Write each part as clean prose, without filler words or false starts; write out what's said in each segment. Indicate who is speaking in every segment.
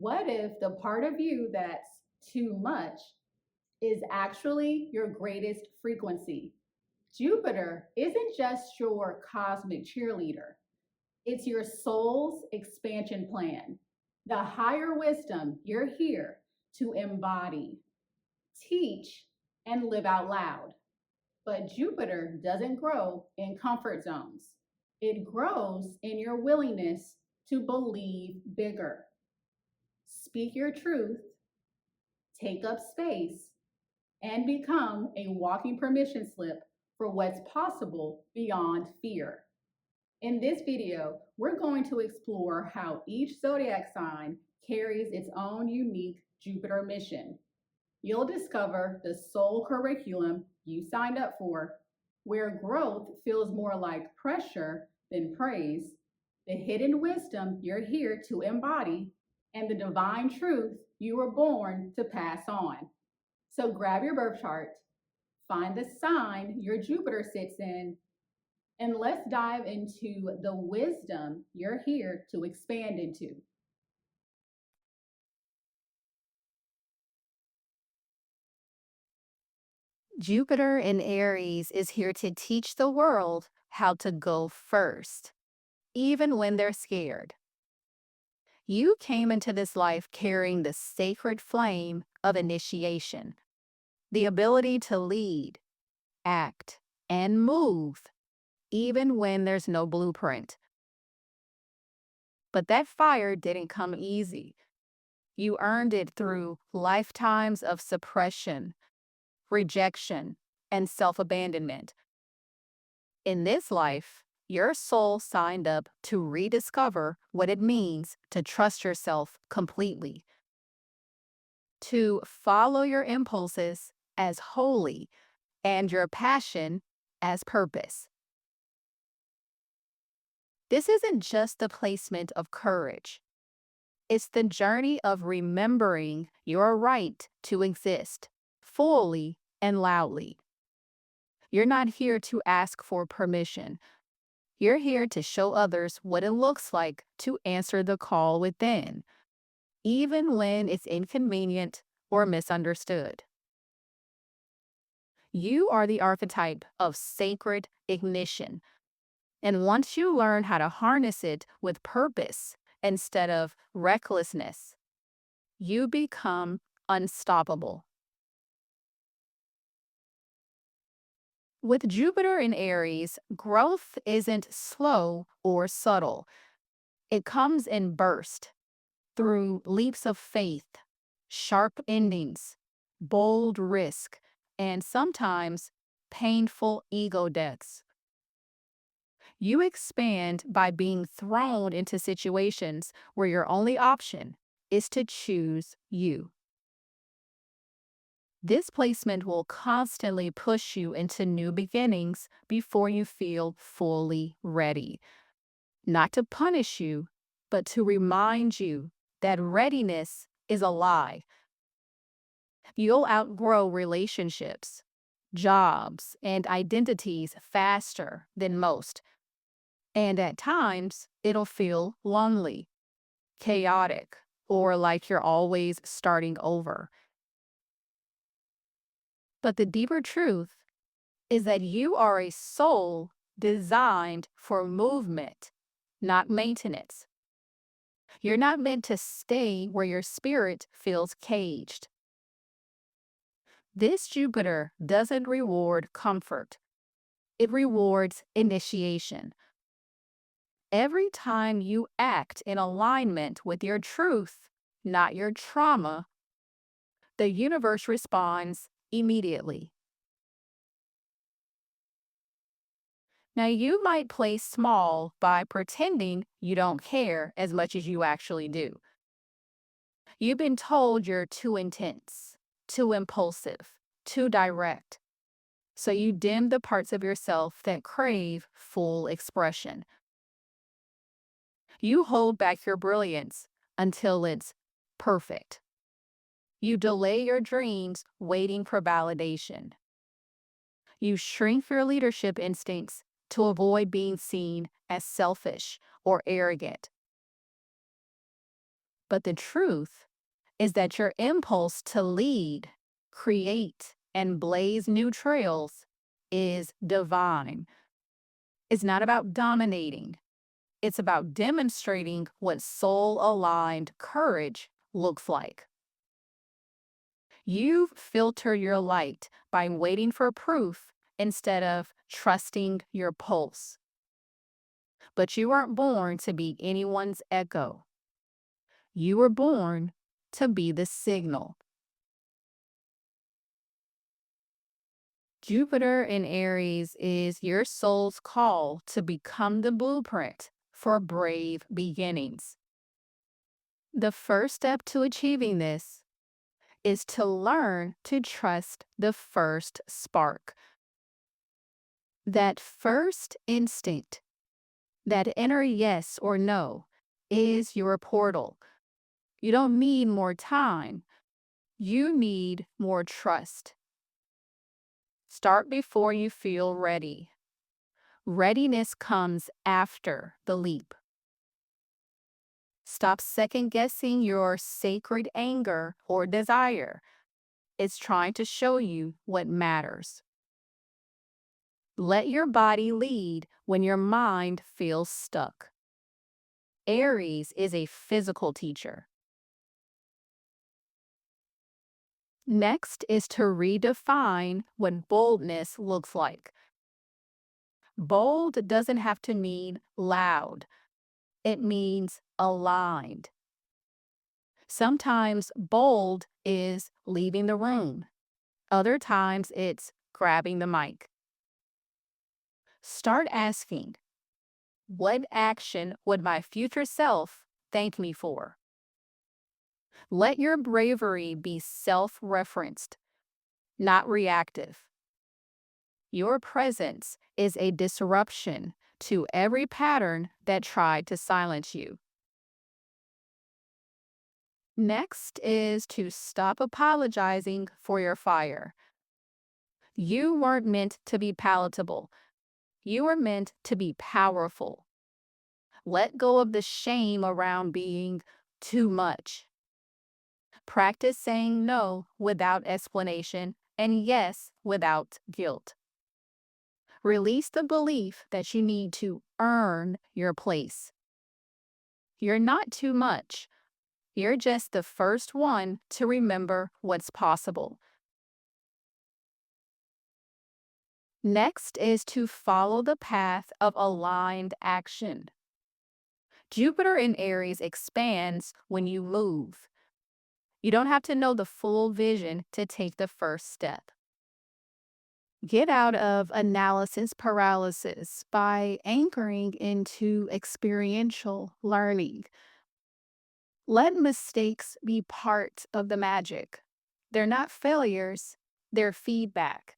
Speaker 1: What if the part of you that's too much is actually your greatest frequency? Jupiter isn't just your cosmic cheerleader, it's your soul's expansion plan, the higher wisdom you're here to embody, teach, and live out loud. But Jupiter doesn't grow in comfort zones. It grows in your willingness to believe bigger. Speak your truth, take up space, and become a walking permission slip for what's possible beyond fear. In this video, we're going to explore how each zodiac sign carries its own unique Jupiter mission. You'll discover the soul curriculum you signed up for, where growth feels more like pressure than praise, the hidden wisdom you're here to embody, and the divine truth you were born to pass on. So grab your birth chart, find the sign your Jupiter sits in, and let's dive into the wisdom you're here to expand into.
Speaker 2: Jupiter in Aries is here to teach the world how to go first, even when they're scared. You came into this life carrying the sacred flame of initiation, the ability to lead, act, and move, even when there's no blueprint. But that fire didn't come easy. You earned it through lifetimes of suppression, rejection, and self-abandonment. In this life, your soul signed up to rediscover what it means to trust yourself completely, to follow your impulses as holy and your passion as purpose. This isn't just the placement of courage. It's the journey of remembering your right to exist fully and loudly. You're not here to ask for permission. You're here to show others what it looks like to answer the call within, even when it's inconvenient or misunderstood. You are the archetype of sacred ignition. And once you learn how to harness it with purpose instead of recklessness, you become unstoppable. With Jupiter in Aries, growth isn't slow or subtle. It comes in bursts, through leaps of faith, sharp endings, bold risk, and sometimes painful ego deaths. You expand by being thrown into situations where your only option is to choose you. This placement will constantly push you into new beginnings before you feel fully ready. Not to punish you, but to remind you that readiness is a lie. You'll outgrow relationships, jobs, and identities faster than most. And at times, it'll feel lonely, chaotic, or like you're always starting over. But the deeper truth is that you are a soul designed for movement, not maintenance. You're not meant to stay where your spirit feels caged. This Jupiter doesn't reward comfort. It rewards initiation. Every time you act in alignment with your truth, not your trauma, the universe responds immediately. Now, you might play small by pretending you don't care as much as you actually do. You've been told you're too intense, too impulsive, too direct. So you dim the parts of yourself that crave full expression. You hold back your brilliance until it's perfect. You delay your dreams waiting for validation. You shrink your leadership instincts to avoid being seen as selfish or arrogant. But the truth is that your impulse to lead, create, and blaze new trails is divine. It's not about dominating. It's about demonstrating what soul-aligned courage looks like. You filter your light by waiting for proof instead of trusting your pulse. But you weren't born to be anyone's echo. You were born to be the signal. Jupiter in Aries is your soul's call to become the blueprint for brave beginnings. The first step to achieving this is to learn to trust the first spark. That first instinct, that inner yes or no, is your portal. You don't need more time. You need more trust. Start before you feel ready. Readiness comes after the leap. Stop second-guessing your sacred anger or desire. It's trying to show you what matters. Let your body lead when your mind feels stuck. Aries is a physical teacher. Next is to redefine what boldness looks like. Bold doesn't have to mean loud. It means aligned. Sometimes bold is leaving the room. Other times it's grabbing the mic. Start asking, what action would my future self thank me for? Let your bravery be self-referenced, not reactive. Your presence is a disruption to every pattern that tried to silence you. Next is to stop apologizing for your fire. You weren't meant to be palatable. You were meant to be powerful. Let go of the shame around being too much. Practice saying no without explanation and yes without guilt. Release the belief that you need to earn your place. You're not too much. You're just the first one to remember what's possible. Next is to follow the path of aligned action. Jupiter in Aries expands when you move. You don't have to know the full vision to take the first step. Get out of analysis paralysis by anchoring into experiential learning. Let mistakes be part of the magic. They're not failures, they're feedback.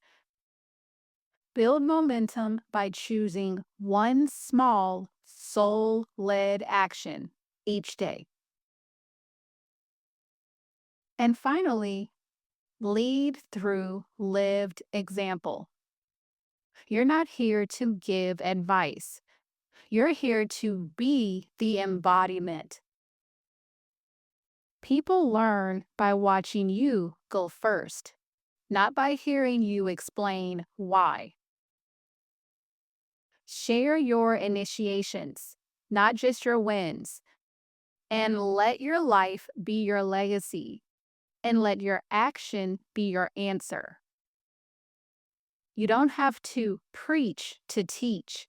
Speaker 2: Build momentum by choosing one small, soul-led action each day. And finally, lead through lived example. You're not here to give advice. You're here to be the embodiment. People learn by watching you go first, not by hearing you explain why. Share your initiations, not just your wins, and let your life be your legacy, and let your action be your answer. You don't have to preach to teach.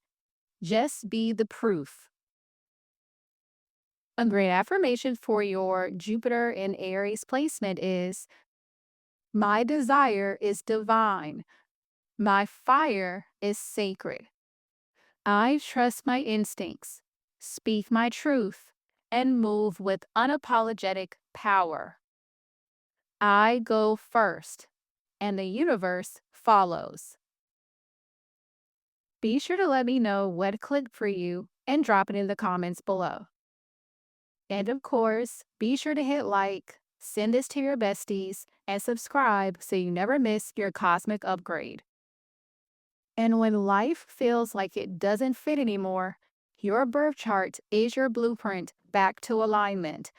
Speaker 2: Just be the proof. A great affirmation for your Jupiter in Aries placement is, my desire is divine. My fire is sacred. I trust my instincts, speak my truth, and move with unapologetic power. I go first, and the universe follows. Be sure to let me know what clicked for you and drop it in the comments below. And of course, be sure to hit like, send this to your besties, and subscribe so you never miss your cosmic upgrade. And when life feels like it doesn't fit anymore, your birth chart is your blueprint back to alignment.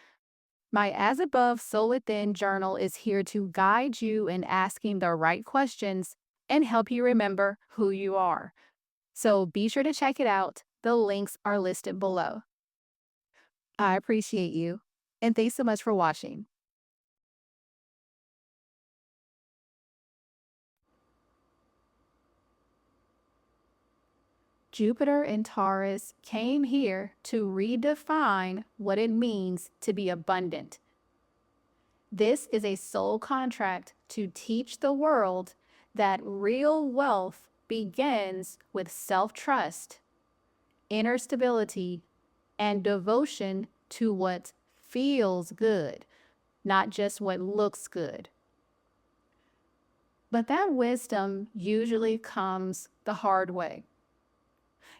Speaker 2: My As Above, So Within journal is here to guide you in asking the right questions and help you remember who you are. So be sure to check it out. The links are listed below. I appreciate you, and thanks so much for watching. Jupiter and Taurus came here to redefine what it means to be abundant. This is a soul contract to teach the world that real wealth begins with self-trust, inner stability, and devotion to what feels good, not just what looks good. But that wisdom usually comes the hard way.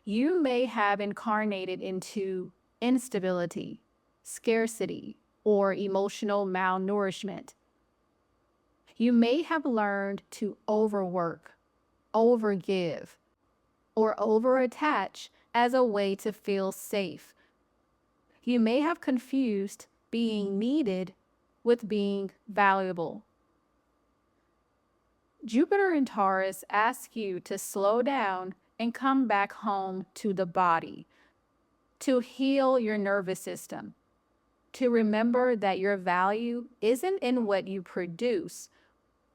Speaker 2: You may have incarnated into instability, scarcity, or emotional malnourishment. You may have learned to overwork, overgive, or overattach as a way to feel safe. You may have confused being needed with being valuable. Jupiter in Taurus asks you to slow down and come back home to the body, to heal your nervous system, to remember that your value isn't in what you produce,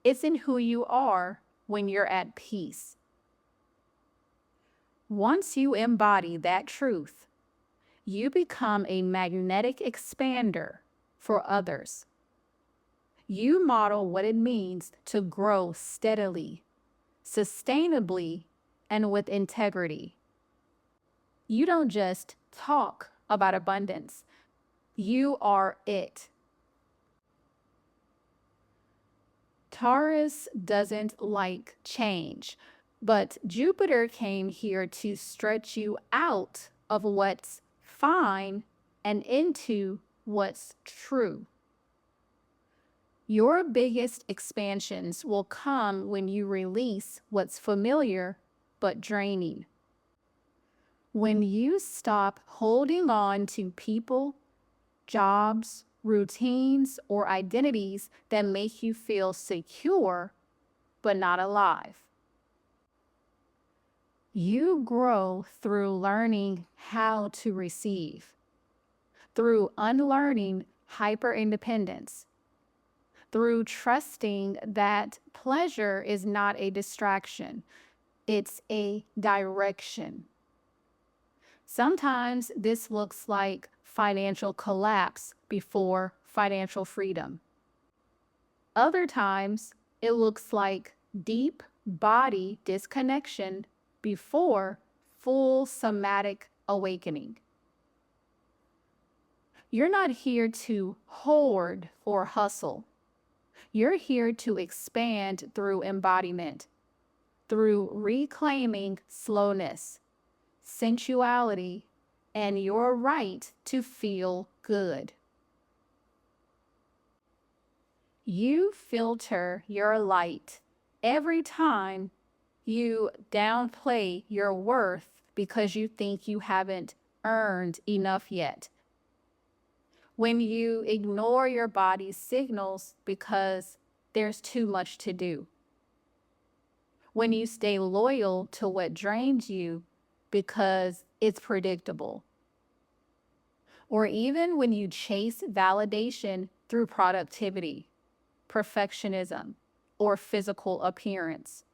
Speaker 2: it's in who you are when you're at peace. Once you embody that truth, you become a magnetic expander for others. You model what it means to grow steadily, sustainably, and with integrity. You don't just talk about abundance, you are it. Taurus doesn't like change, but Jupiter came here to stretch you out of what's fine and into what's true. Your biggest expansions will come when you release what's familiar but draining. When you stop holding on to people, jobs, routines, or identities that make you feel secure but not alive. You grow through learning how to receive, through unlearning hyper-independence, through trusting that pleasure is not a distraction, it's a direction. Sometimes this looks like financial collapse before financial freedom. Other times it looks like deep body disconnection before full somatic awakening. You're not here to hoard or hustle. You're here to expand through embodiment, through reclaiming slowness, sensuality, and your right to feel good. You filter your light every time you downplay your worth because you think you haven't earned enough yet. When you ignore your body's signals because there's too much to do. When you stay loyal to what drains you because it's predictable. Or even when you chase validation through productivity, perfectionism, or physical appearance.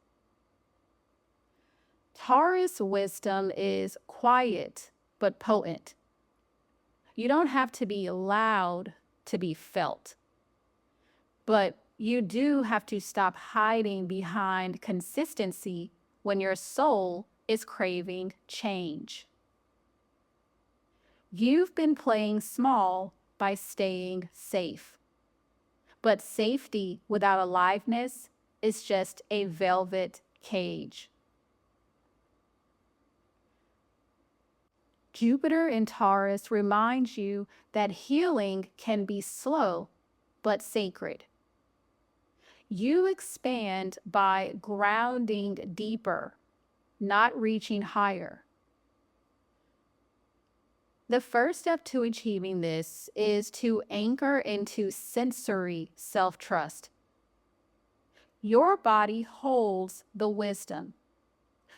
Speaker 2: Taurus wisdom is quiet but potent. You don't have to be loud to be felt. But you do have to stop hiding behind consistency when your soul is craving change. You've been playing small by staying safe. But safety without aliveness is just a velvet cage. Jupiter in Taurus reminds you that healing can be slow but sacred. You expand by grounding deeper, not reaching higher. The first step to achieving this is to anchor into sensory self-trust. Your body holds the wisdom.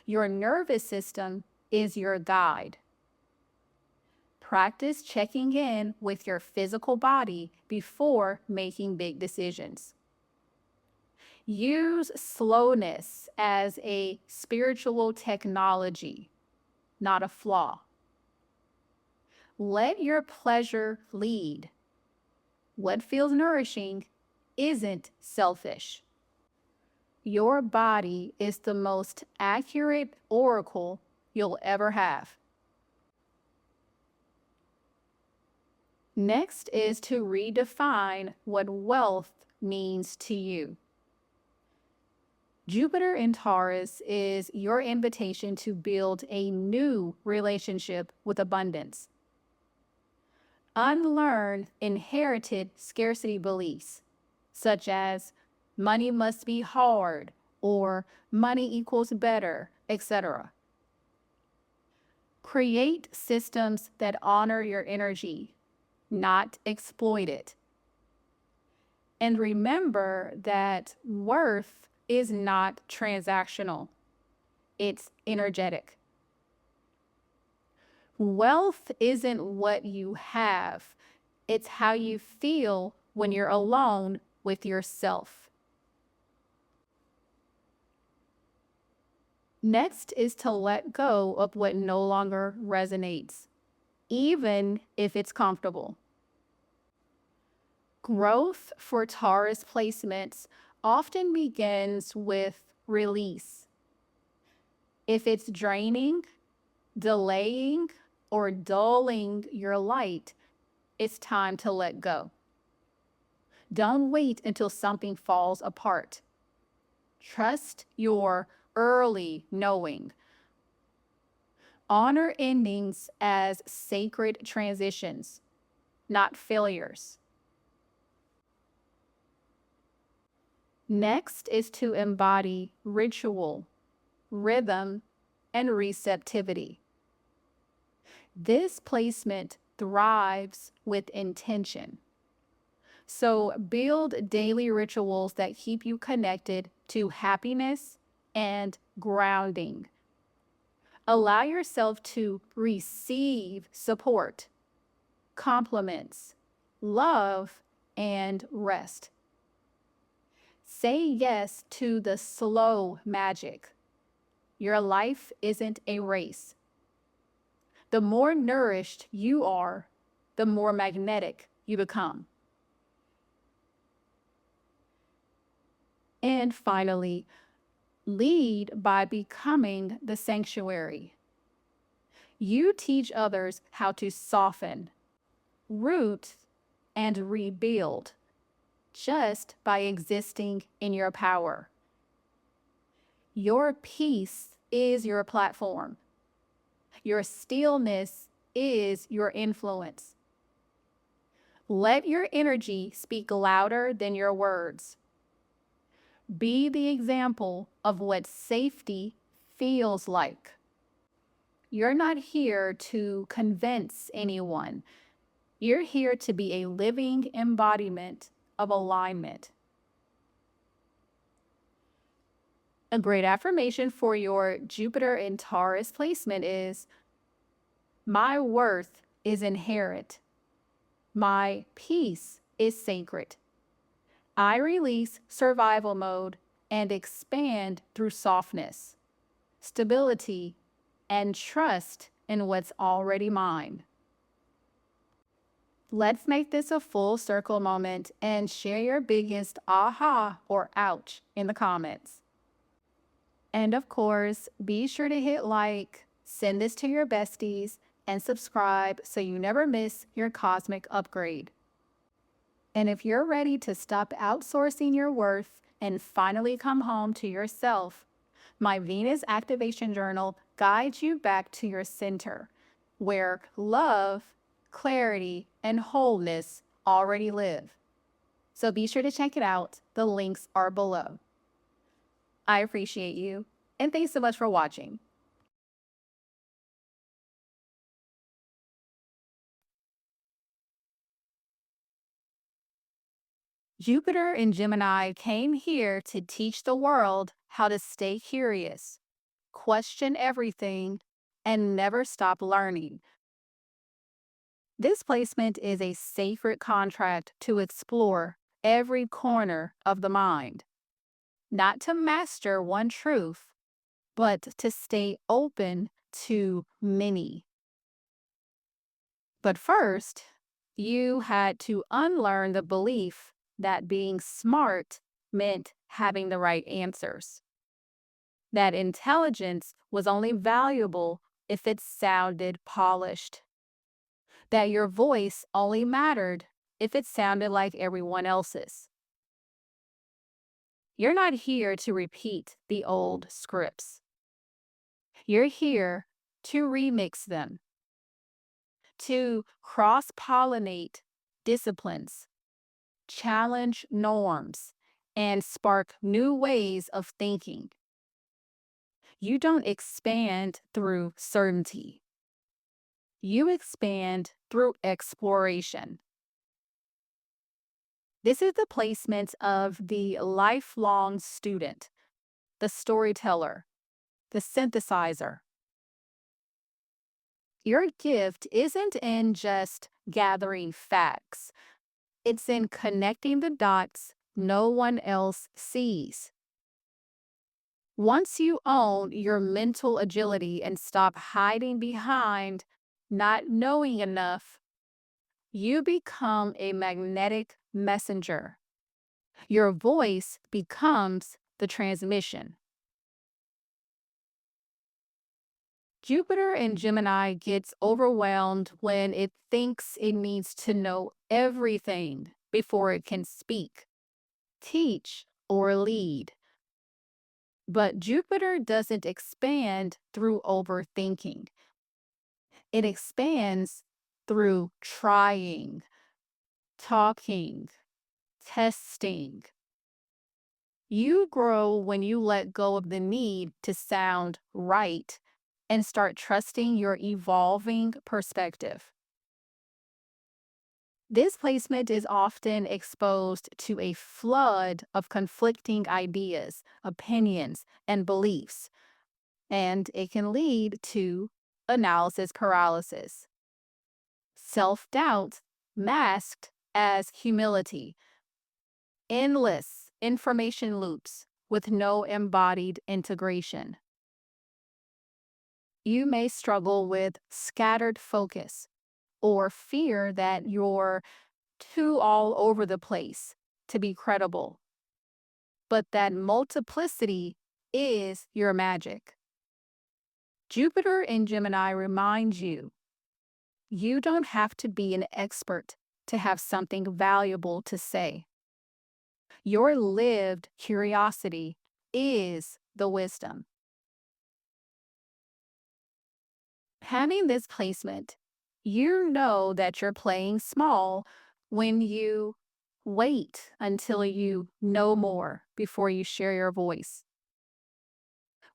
Speaker 2: Your nervous system is your guide. Practice checking in with your physical body before making big decisions. Use slowness as a spiritual technology, not a flaw. Let your pleasure lead. What feels nourishing isn't selfish. Your body is the most accurate oracle you'll ever have. Next is to redefine what wealth means to you. Jupiter in Taurus is your invitation to build a new relationship with abundance. Unlearn inherited scarcity beliefs, such as money must be hard or money equals better, etc. Create systems that honor your energy, not exploit it. And remember that worth is not transactional. It's energetic. Wealth isn't what you have. It's how you feel when you're alone with yourself. Next is to let go of what no longer resonates, even if it's comfortable. Growth for Taurus placements often begins with release. If it's draining, delaying, or dulling your light, it's time to let go. Don't wait until something falls apart. Trust your early knowing. Honor endings as sacred transitions, not failures. Next is to embody ritual, rhythm, and receptivity. This placement thrives with intention. So build daily rituals that keep you connected to happiness and grounding. Allow yourself to receive support, compliments, love, and rest. Say yes to the slow magic. Your life isn't a race. The more nourished you are, the more magnetic you become. And finally, lead by becoming the sanctuary. You teach others how to soften, root, and rebuild just by existing in your power. Your peace is your platform. Your stillness is your influence. Let your energy speak louder than your words. Be the example of what safety feels like. You're not here to convince anyone. You're here to be a living embodiment of alignment. A great affirmation for your Jupiter in Taurus placement is, my worth is inherent. My peace is sacred. I release survival mode and expand through softness, stability, and trust in what's already mine. Let's make this a full circle moment and share your biggest aha or ouch in the comments. And of course, be sure to hit like, send this to your besties, and subscribe so you never miss your cosmic upgrade. And if you're ready to stop outsourcing your worth and finally come home to yourself, my Venus Activation Journal guides you back to your center, where love, clarity, and wholeness already live. So be sure to check it out. The links are below. I appreciate you, and thanks so much for watching. Jupiter in Gemini came here to teach the world how to stay curious, question everything, and never stop learning. This placement is a sacred contract to explore every corner of the mind, not to master one truth, but to stay open to many. But first, you had to unlearn the belief that being smart meant having the right answers, that intelligence was only valuable if it sounded polished, that your voice only mattered if it sounded like everyone else's. You're not here to repeat the old scripts. You're here to remix them, to cross-pollinate disciplines, challenge norms, and spark new ways of thinking. You don't expand through certainty. You expand through exploration. This is the placement of the lifelong student, the storyteller, the synthesizer. Your gift isn't in just gathering facts. It's in connecting the dots no one else sees. Once you own your mental agility and stop hiding behind not knowing enough, you become a magnetic messenger. Your voice becomes the transmission. Jupiter in Gemini gets overwhelmed when it thinks it needs to know everything before it can speak, teach, or lead. But Jupiter doesn't expand through overthinking. It expands through trying, talking, testing. You grow when you let go of the need to sound right and start trusting your evolving perspective. This placement is often exposed to a flood of conflicting ideas, opinions, and beliefs, and it can lead to analysis paralysis, self-doubt masked as humility, endless information loops with no embodied integration. You may struggle with scattered focus or fear that you're too all over the place to be credible, but that multiplicity is your magic. Jupiter in Gemini reminds you, you don't have to be an expert to have something valuable to say. Your lived curiosity is the wisdom. Having this placement, you know that you're playing small when you wait until you know more before you share your voice.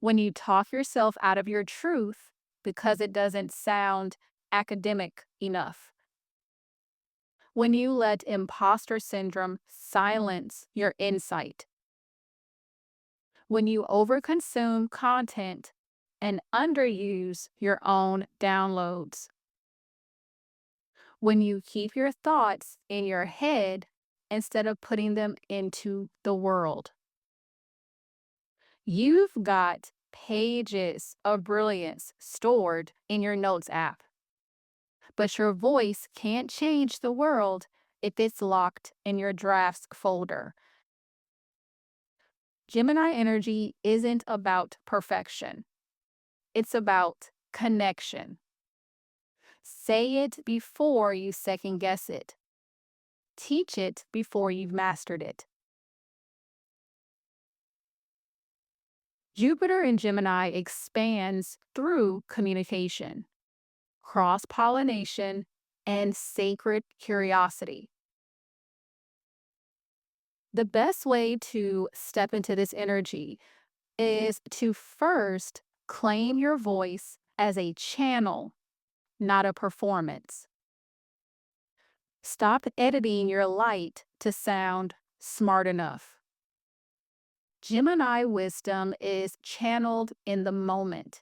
Speaker 2: When you talk yourself out of your truth because it doesn't sound academic enough. When you let imposter syndrome silence your insight. When you overconsume content and underuse your own downloads. When you keep your thoughts in your head instead of putting them into the world. You've got pages of brilliance stored in your notes app. But your voice can't change the world if it's locked in your drafts folder. Gemini energy isn't about perfection. It's about connection. Say it before you second guess it. Teach it before you've mastered it. Jupiter in Gemini expands through communication, cross-pollination, and sacred curiosity. The best way to step into this energy is to first claim your voice as a channel, not a performance. Stop editing your light to sound smart enough. Gemini wisdom is channeled in the moment,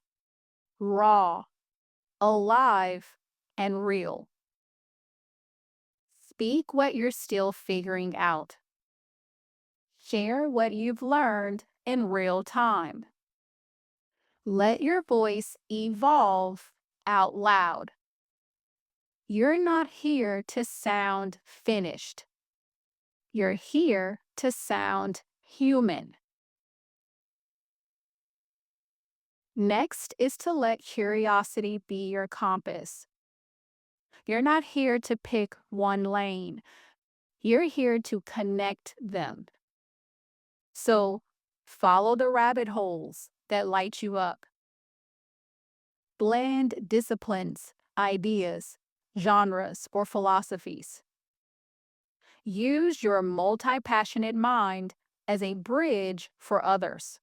Speaker 2: raw, alive, and real. Speak what you're still figuring out. Share what you've learned in real time. Let your voice evolve out loud. You're not here to sound finished. You're here to sound human. Next is to let curiosity be your compass. You're not here to pick one lane. You're here to connect them. So follow the rabbit holes that light you up. Blend disciplines, ideas, genres, or philosophies. Use your multi-passionate mind as a bridge for others.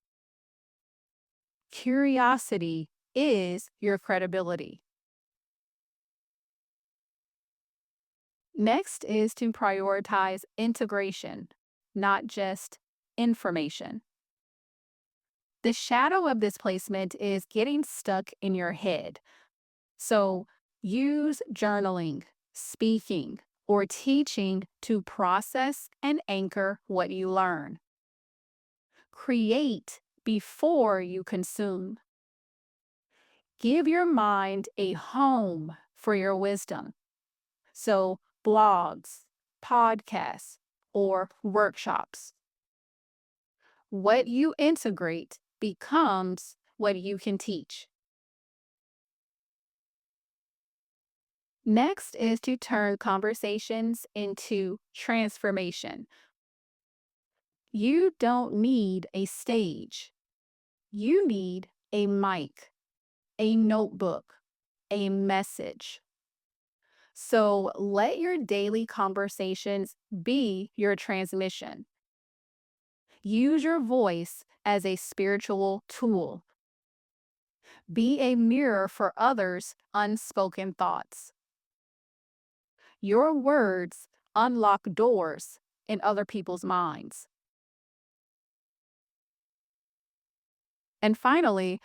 Speaker 2: Curiosity is your credibility. Next is to prioritize integration, not just information. The shadow of this placement is getting stuck in your head. So use journaling, speaking, or teaching to process and anchor what you learn. Create before you consume. Give your mind a home for your wisdom. So blogs, podcasts, or workshops. What you integrate becomes what you can teach. Next is to turn conversations into transformation. You don't need a stage. You need a mic, a notebook, a message. So let your daily conversations be your transmission. Use your voice as a spiritual tool. Be a mirror for others' unspoken thoughts. Your words unlock doors in other people's minds. And finally,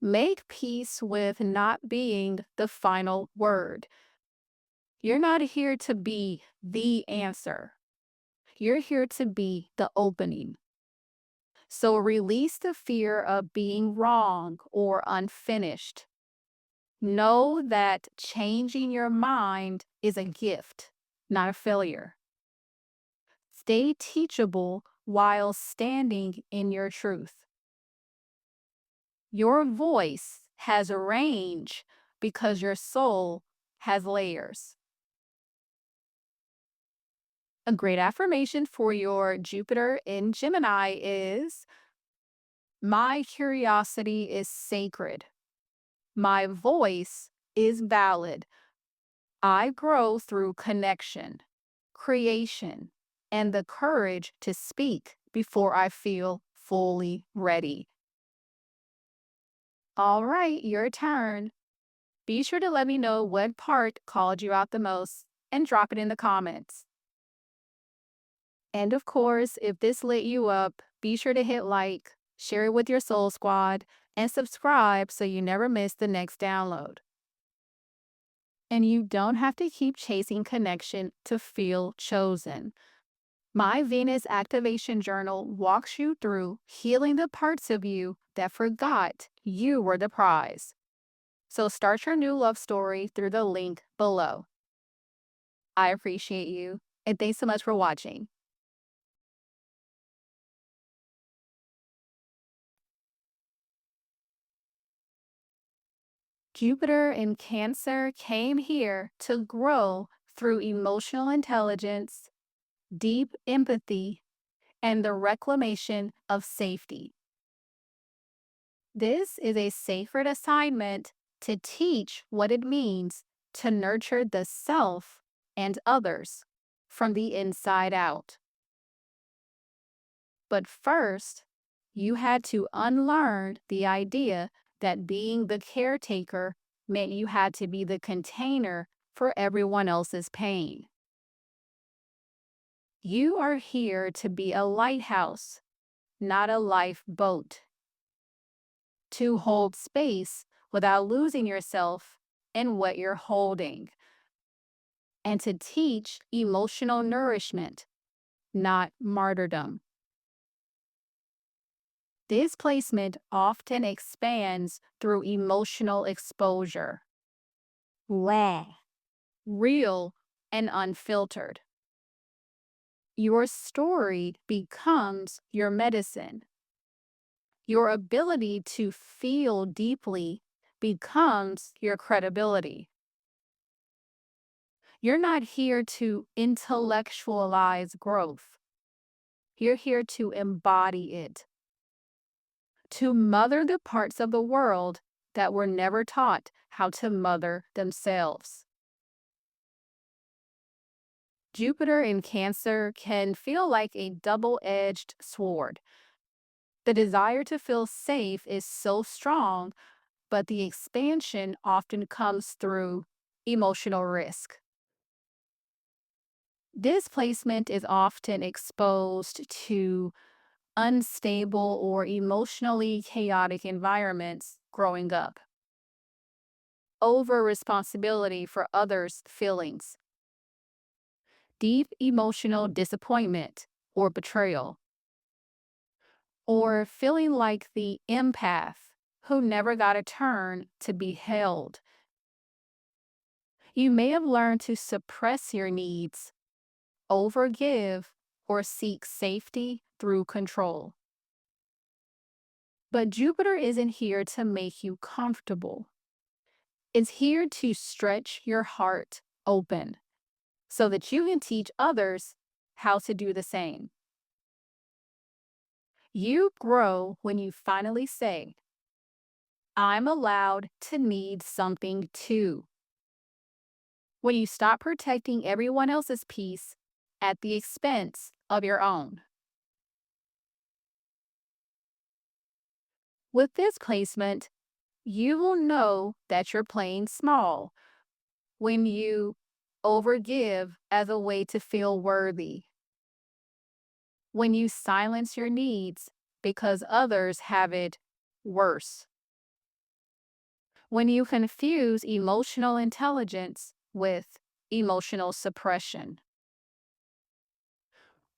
Speaker 2: make peace with not being the final word. You're not here to be the answer. You're here to be the opening. So release the fear of being wrong or unfinished. Know that changing your mind is a gift, not a failure. Stay teachable while standing in your truth. Your voice has a range because your soul has layers. A great affirmation for your Jupiter in Gemini is, my curiosity is sacred. My voice is valid. I grow through connection, creation, and the courage to speak before I feel fully ready. All right, your turn. Be sure to let me know what part called you out the most and drop it in the comments. And of course, if this lit you up, be sure to hit like, share it with your soul squad, and subscribe so you never miss the next download. And you don't have to keep chasing connection to feel chosen. My Venus Activation Journal walks you through healing the parts of you that forgot you were the prize. So start your new love story through the link below. I appreciate you, and thanks so much for watching. Jupiter in Cancer came here to grow through emotional intelligence, deep empathy, and the reclamation of safety. This is a sacred assignment to teach what it means to nurture the self and others from the inside out. But first, you had to unlearn the idea that being the caretaker meant you had to be the container for everyone else's pain. You are here to be a lighthouse, not a lifeboat. To hold space without losing yourself in what you're holding. And to teach emotional nourishment, not martyrdom. This placement often expands through emotional exposure. Raw, real, and unfiltered. Your story becomes your medicine. Your ability to feel deeply becomes your credibility. You're not here to intellectualize growth. You're here to embody it, to mother the parts of the world that were never taught how to mother themselves. Jupiter in Cancer can feel like a double-edged sword. The desire to feel safe is so strong, but the expansion often comes through emotional risk. Displacement is often exposed to unstable or emotionally chaotic environments growing up. Over responsibility for others' feelings. Deep emotional disappointment or betrayal. Or feeling like the empath who never got a turn to be held. You may have learned to suppress your needs, overgive, or seek safety through control. But Jupiter isn't here to make you comfortable. It's here to stretch your heart open so that you can teach others how to do the same. You grow when you finally say, I'm allowed to need something too. When you stop protecting everyone else's peace at the expense of your own. With this placement, you will know that you're playing small when you overgive as a way to feel worthy. When you silence your needs because others have it worse. When you confuse emotional intelligence with emotional suppression.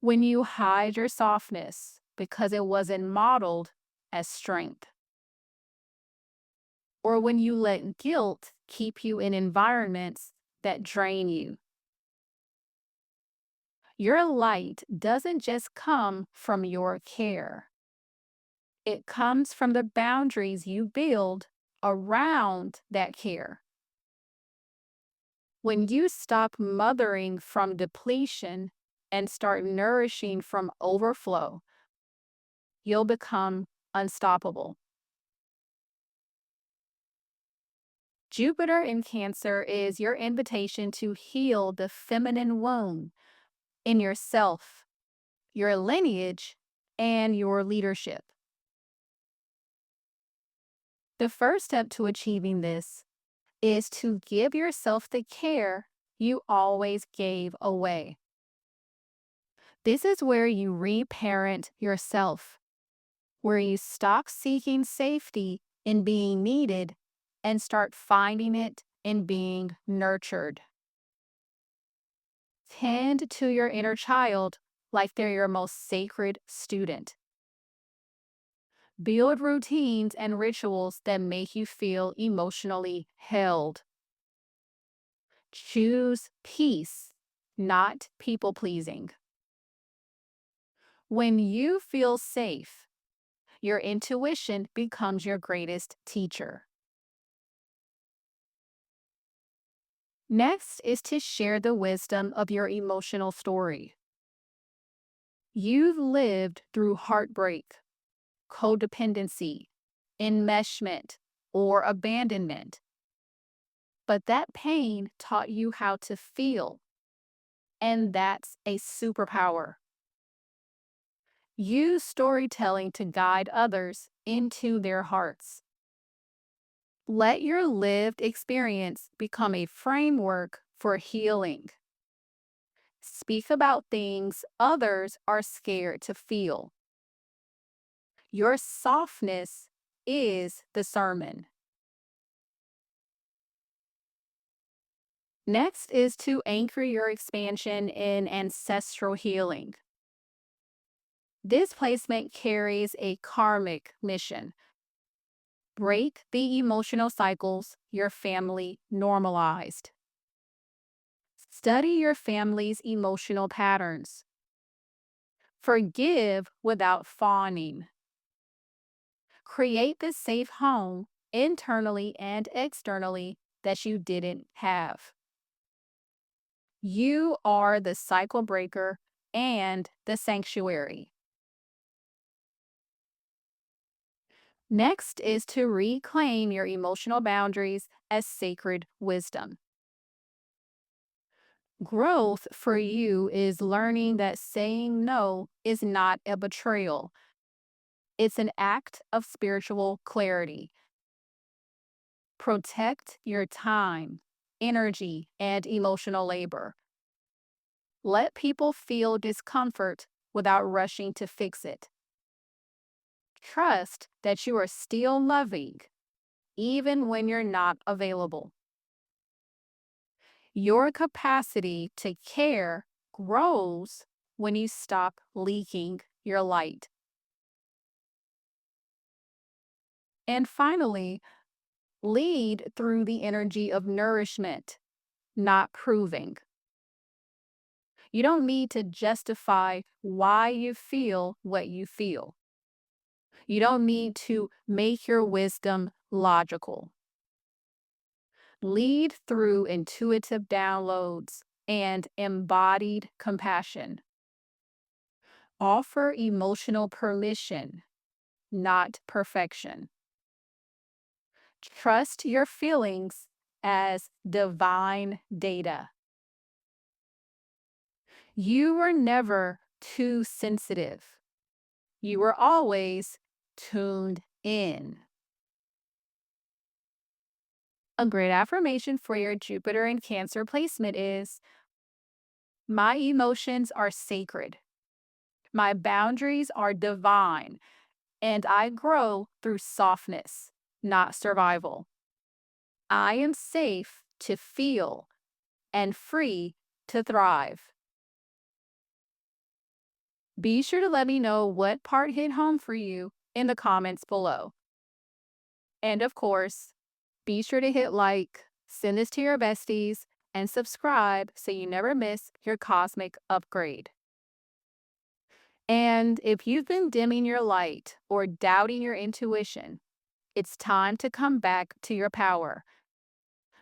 Speaker 2: When you hide your softness because it wasn't modeled as strength. Or when you let guilt keep you in environments that drain you. Your light doesn't just come from your care. It comes from the boundaries you build around that care. When you stop mothering from depletion and start nourishing from overflow, you'll become unstoppable. Jupiter in Cancer is your invitation to heal the feminine wound in yourself, your lineage, and your leadership. The first step to achieving this is to give yourself the care you always gave away. This is where you reparent yourself, where you stop seeking safety in being needed and start finding it in being nurtured. Tend to your inner child like they're your most sacred student. Build routines and rituals that make you feel emotionally held. Choose peace, not people-pleasing. When you feel safe, your intuition becomes your greatest teacher. Next is to share the wisdom of your emotional story. You've lived through heartbreak, codependency, enmeshment, or abandonment. But that pain taught you how to feel, and that's a superpower. Use storytelling to guide others into their hearts. Let your lived experience become a framework for healing. Speak about things others are scared to feel. Your softness is the sermon. Next is to anchor your expansion in ancestral healing. This placement carries a karmic mission. Break the emotional cycles your family normalized. Study your family's emotional patterns. Forgive without fawning. Create the safe home internally and externally that you didn't have. You are the cycle breaker and the sanctuary. Next is to reclaim your emotional boundaries as sacred wisdom. Growth for you is learning that saying no is not a betrayal. It's an act of spiritual clarity. Protect your time, energy, and emotional labor. Let people feel discomfort without rushing to fix it. Trust that you are still loving, even when you're not available. Your capacity to care grows when you stop leaking your light. And finally, lead through the energy of nourishment, not proving. You don't need to justify why you feel what you feel. You don't need to make your wisdom logical. Lead through intuitive downloads and embodied compassion. Offer emotional permission, not perfection. Trust your feelings as divine data. You were never too sensitive. You were always tuned in. A great affirmation for your Jupiter and Cancer placement is, my emotions are sacred. My boundaries are divine, and I grow through softness, not survival. I am safe to feel and free to thrive. Be sure to let me know what part hit home for you in the comments below. And of course, be sure to hit like, send this to your besties, and subscribe so you never miss your cosmic upgrade. And if you've been dimming your light or doubting your intuition, it's time to come back to your power.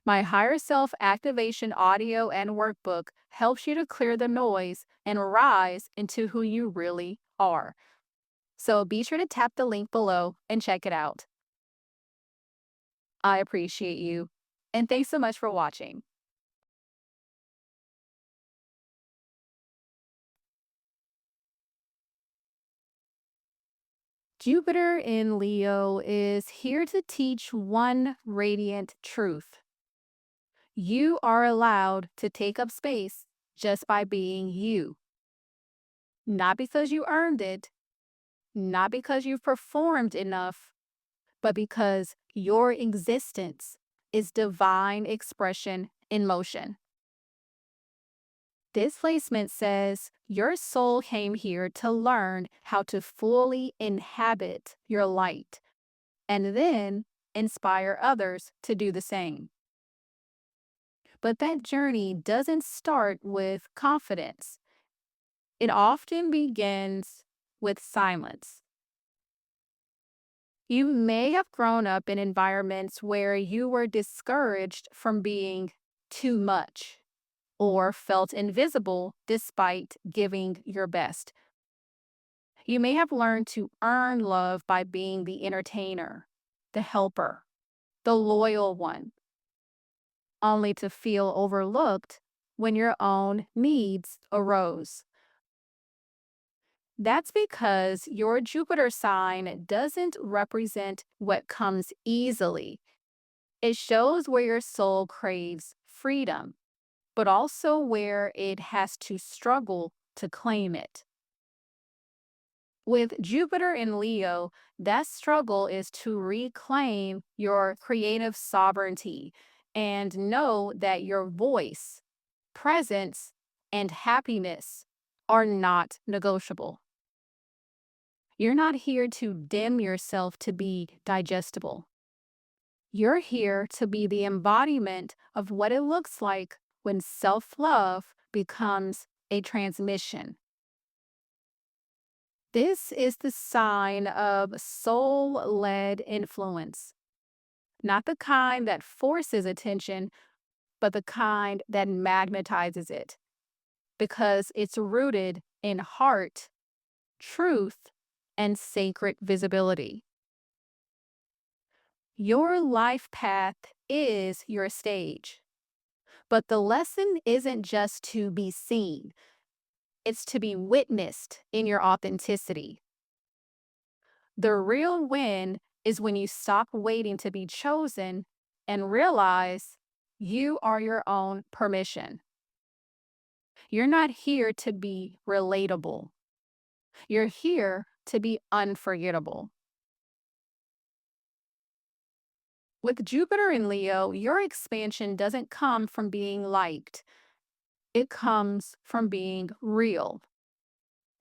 Speaker 2: My Higher Self Activation audio and workbook helps you to clear the noise and rise into who you really are. So be sure to tap the link below and check it out. I appreciate you, and thanks so much for watching. Jupiter in Leo is here to teach one radiant truth. You are allowed to take up space just by being you. Not because you earned it, not because you've performed enough, but because your existence is divine expression in motion. This placement says your soul came here to learn how to fully inhabit your light and then inspire others to do the same. But that journey doesn't start with confidence. It often begins with silence. You may have grown up in environments where you were discouraged from being too much or felt invisible despite giving your best. You may have learned to earn love by being the entertainer, the helper, the loyal one, only to feel overlooked when your own needs arose. That's because your Jupiter sign doesn't represent what comes easily. It shows where your soul craves freedom, but also where it has to struggle to claim it. With Jupiter in Leo, that struggle is to reclaim your creative sovereignty and know that your voice, presence, and happiness are not negotiable. You're not here to dim yourself to be digestible. You're here to be the embodiment of what it looks like when self-love becomes a transmission. This is the sign of soul-led influence, not the kind that forces attention, but the kind that magnetizes it, because it's rooted in heart, truth, and sacred visibility. Your life path is your stage, but the lesson isn't just to be seen, it's to be witnessed in your authenticity. The real win is when you stop waiting to be chosen and realize you are your own permission. You're not here to be relatable. You're here to be unforgettable. With Jupiter in Leo, your expansion doesn't come from being liked. It comes from being real.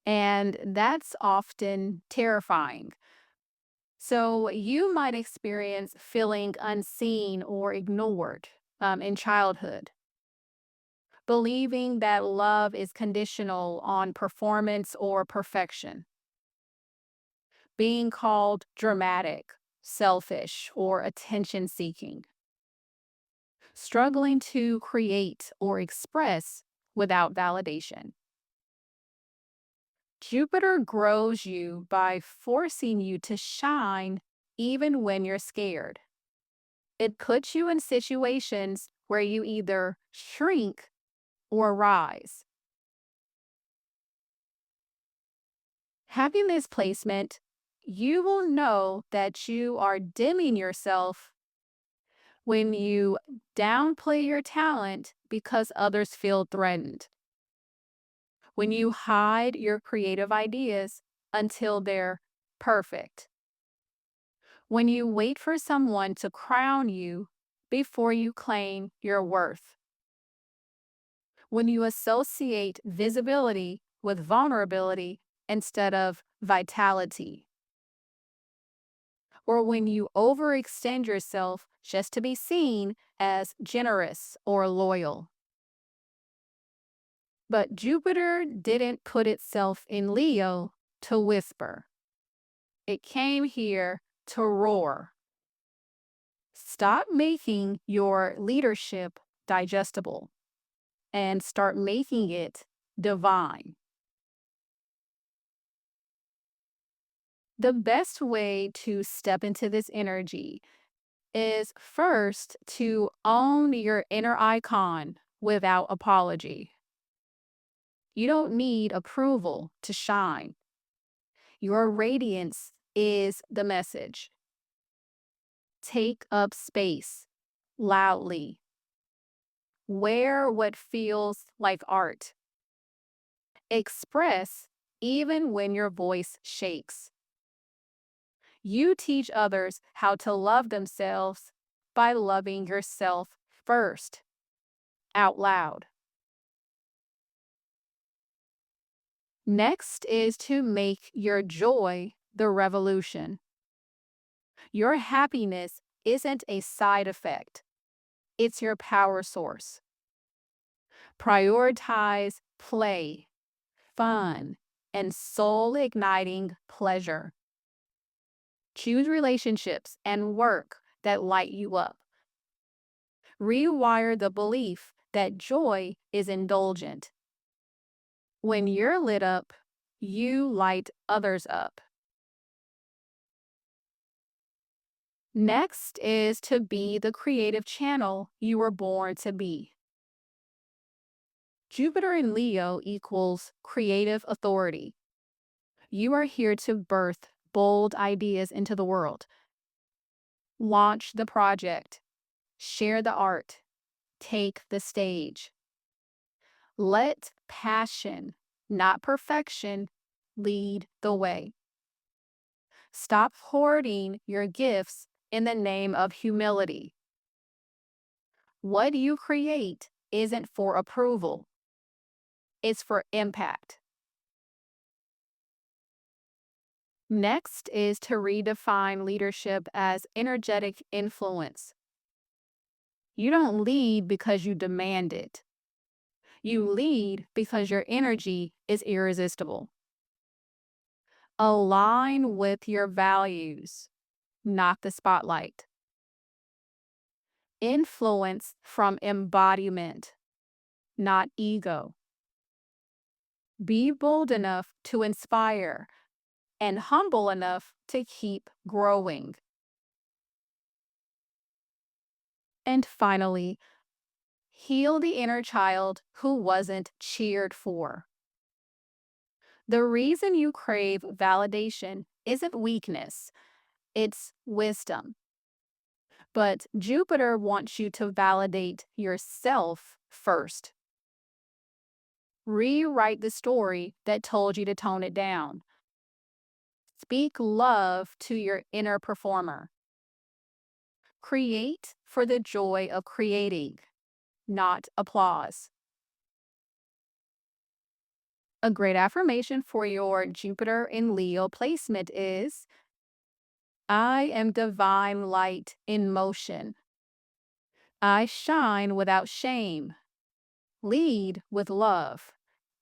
Speaker 2: And that's often terrifying. So you might experience feeling unseen or ignored in childhood, believing that love is conditional on performance or perfection, being called dramatic, selfish, or attention seeking, struggling to create or express without validation. Jupiter grows you by forcing you to shine even when you're scared. It puts you in situations where you either shrink or rise. Having this placement, you will know that you are dimming yourself when you downplay your talent because others feel threatened, when you hide your creative ideas until they're perfect, when you wait for someone to crown you before you claim your worth, when you associate visibility with vulnerability instead of vitality, or when you overextend yourself just to be seen as generous or loyal. But Jupiter didn't put itself in Leo to whisper. It came here to roar. Stop making your leadership digestible and start making it divine. The best way to step into this energy is first to own your inner icon without apology. You don't need approval to shine. Your radiance is the message. Take up space loudly. Wear what feels like art. Express even when your voice shakes. You teach others how to love themselves by loving yourself first, out loud. Next is to make your joy the revolution. Your happiness isn't a side effect, it's your power source. Prioritize play, fun, and soul igniting pleasure. Choose relationships and work that light you up. Rewire the belief that joy is indulgent. When you're lit up, you light others up. Next is to be the creative channel you were born to be. Jupiter in Leo equals creative authority. You are here to birth bold ideas into the world. Launch the project. Share the art. Take the stage. Let passion, not perfection, lead the way. Stop hoarding your gifts in the name of humility. What you create isn't for approval, it's for impact. Next is to redefine leadership as energetic influence. You don't lead because you demand it. You lead because your energy is irresistible. Align with your values, not the spotlight. Influence from embodiment, not ego. Be bold enough to inspire and humble enough to keep growing. And finally, heal the inner child who wasn't cheered for. The reason you crave validation isn't weakness, it's wisdom. But Jupiter wants you to validate yourself first. Rewrite the story that told you to tone it down. Speak love to your inner performer. Create for the joy of creating, not applause. A great affirmation for your Jupiter in Leo placement is, I am divine light in motion. I shine without shame, lead with love,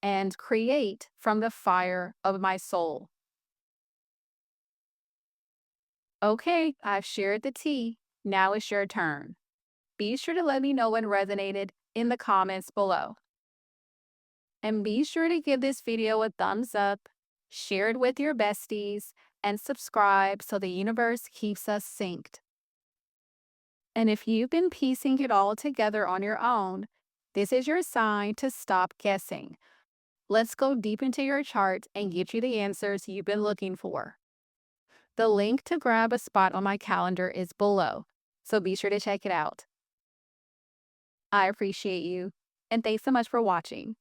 Speaker 2: and create from the fire of my soul. Okay, I've shared the tea. Now it's your turn. Be sure to let me know what resonated in the comments below. And be sure to give this video a thumbs up, share it with your besties, and subscribe so the universe keeps us synced. And if you've been piecing it all together on your own, this is your sign to stop guessing. Let's go deep into your chart and get you the answers you've been looking for. The link to grab a spot on my calendar is below, so be sure to check it out. I appreciate you, and thanks so much for watching.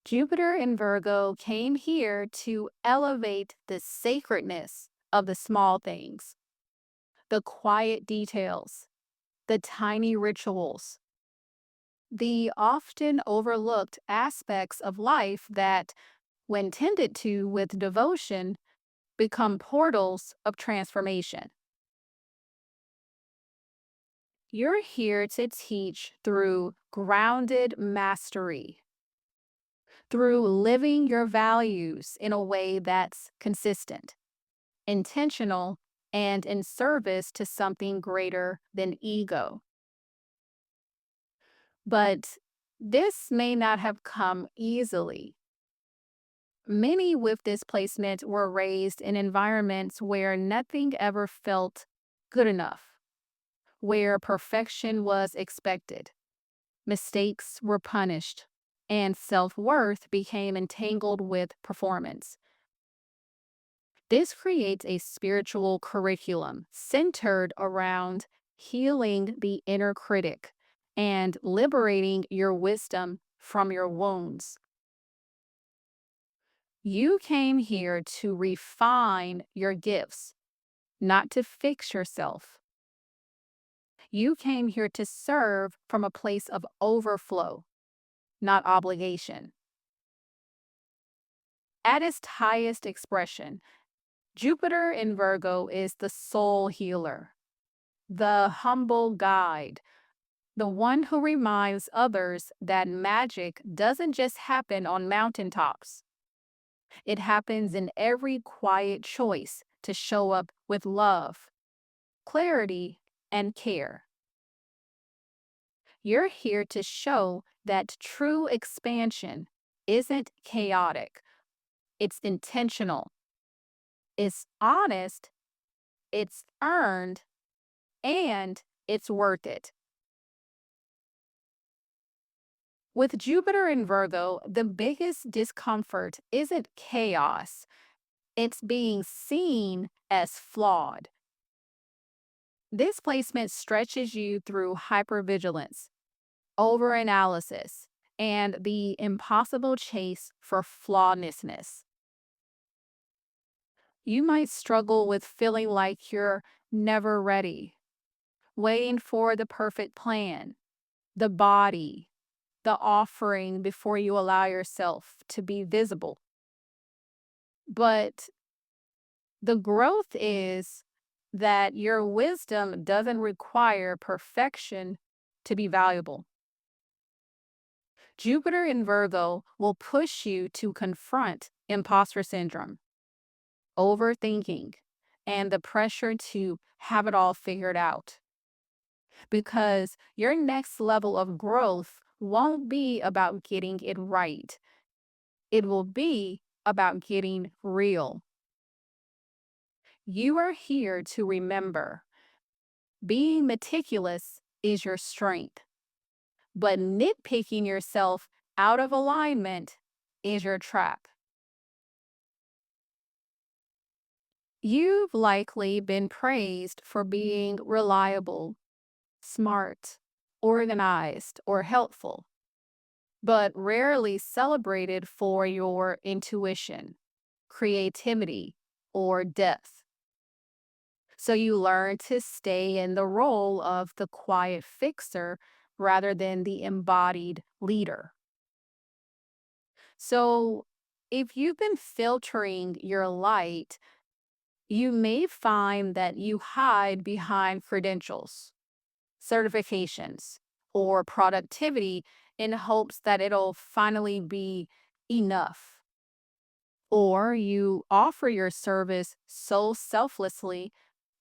Speaker 2: Jupiter in Virgo came here to elevate the sacredness of the small things, the quiet details, the tiny rituals, the often overlooked aspects of life that, when tended to with devotion, become portals of transformation. You're here to teach through grounded mastery, through living your values in a way that's consistent, intentional, and in service to something greater than ego. But this may not have come easily. Many with this placement were raised in environments where nothing ever felt good enough, where perfection was expected, mistakes were punished, and self-worth became entangled with performance. This creates a spiritual curriculum centered around healing the inner critic and liberating your wisdom from your wounds. You came here to refine your gifts, not to fix yourself. You came here to serve from a place of overflow, not obligation. At its highest expression, Jupiter in Virgo is the soul healer, the humble guide, the one who reminds others that magic doesn't just happen on mountaintops. It happens in every quiet choice to show up with love, clarity, and care. You're here to show that true expansion isn't chaotic, it's intentional, it's honest, it's earned, and it's worth it. With Jupiter in Virgo, the biggest discomfort isn't chaos, it's being seen as flawed. This placement stretches you through hypervigilance, overanalysis, and the impossible chase for flawlessness. You might struggle with feeling like you're never ready, waiting for the perfect plan, the body, the offering before you allow yourself to be visible. But the growth is that your wisdom doesn't require perfection to be valuable. Jupiter in Virgo will push you to confront imposter syndrome, overthinking, and the pressure to have it all figured out. Because your next level of growth won't be about getting it right, it will be about getting real. You are here to remember being meticulous is your strength, but nitpicking yourself out of alignment is your trap. You've likely been praised for being reliable, smart, organized, or helpful, but rarely celebrated for your intuition, creativity, or depth. So you learn to stay in the role of the quiet fixer rather than the embodied leader. So if you've been filtering your light, you may find that you hide behind credentials, certifications, or productivity in hopes that it'll finally be enough. Or you offer your service so selflessly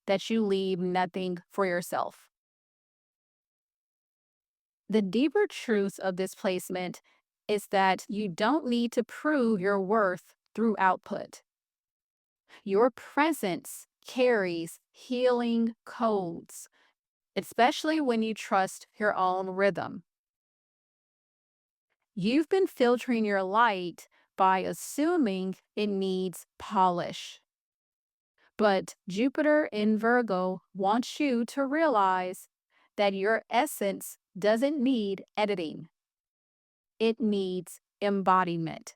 Speaker 2: that you leave nothing for yourself. The deeper truth of this placement is that you don't need to prove your worth through output. Your presence carries healing codes, especially when you trust your own rhythm. You've been filtering your light by assuming it needs polish. But Jupiter in Virgo wants you to realize that your essence doesn't need editing, it needs embodiment.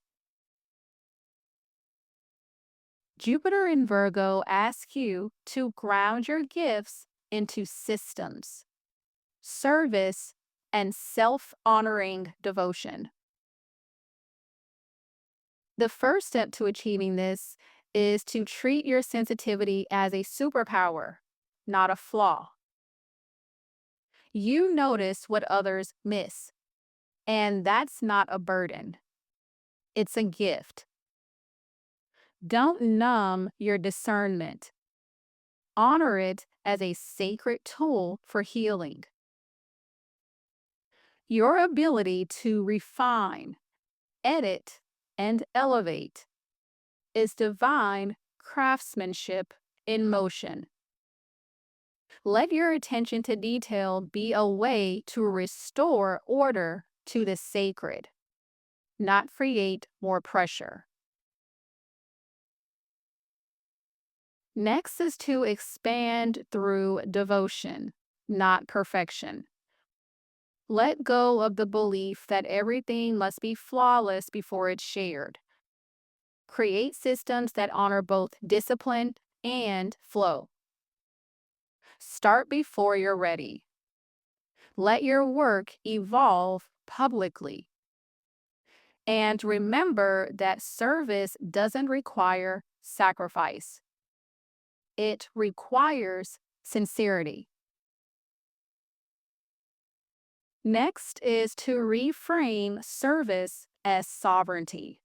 Speaker 2: Jupiter in Virgo asks you to ground your gifts into systems, service, and self-honoring devotion. The first step to achieving this is to treat your sensitivity as a superpower, not a flaw. You notice what others miss, and that's not a burden. It's a gift. Don't numb your discernment. Honor it as a sacred tool for healing. Your ability to refine, edit, and elevate is divine craftsmanship in motion. Let your attention to detail be a way to restore order to the sacred, not create more pressure. Next is to expand through devotion, not perfection. Let go of the belief that everything must be flawless before it's shared. Create systems that honor both discipline and flow. Start before you're ready. Let your work evolve publicly. And remember that service doesn't require sacrifice. It requires sincerity. Next is to reframe service as sovereignty.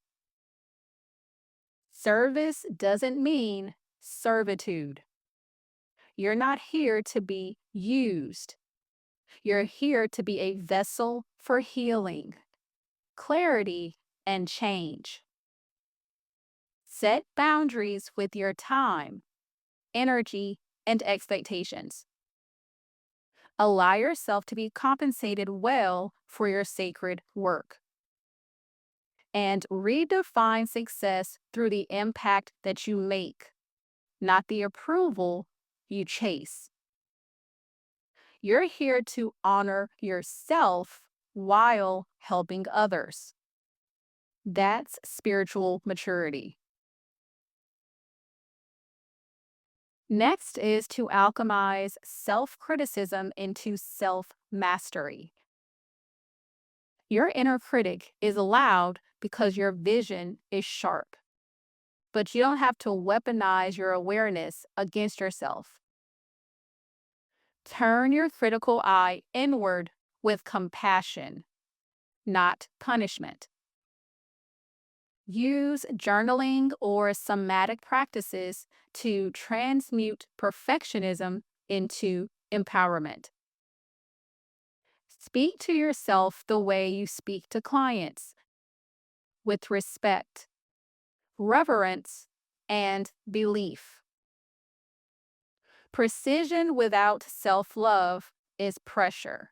Speaker 2: Service doesn't mean servitude. You're not here to be used. You're here to be a vessel for healing, clarity, and change. Set boundaries with your time, energy, and expectations. Allow yourself to be compensated well for your sacred work. And redefine success through the impact that you make, not the approval you chase. You're here to honor yourself while helping others. That's spiritual maturity. Next is to alchemize self-criticism into self-mastery. Your inner critic is loud because your vision is sharp, but you don't have to weaponize your awareness against yourself. Turn your critical eye inward with compassion, not punishment. Use journaling or somatic practices to transmute perfectionism into empowerment. Speak to yourself the way you speak to clients, with respect, reverence, and belief. Precision without self-love is pressure.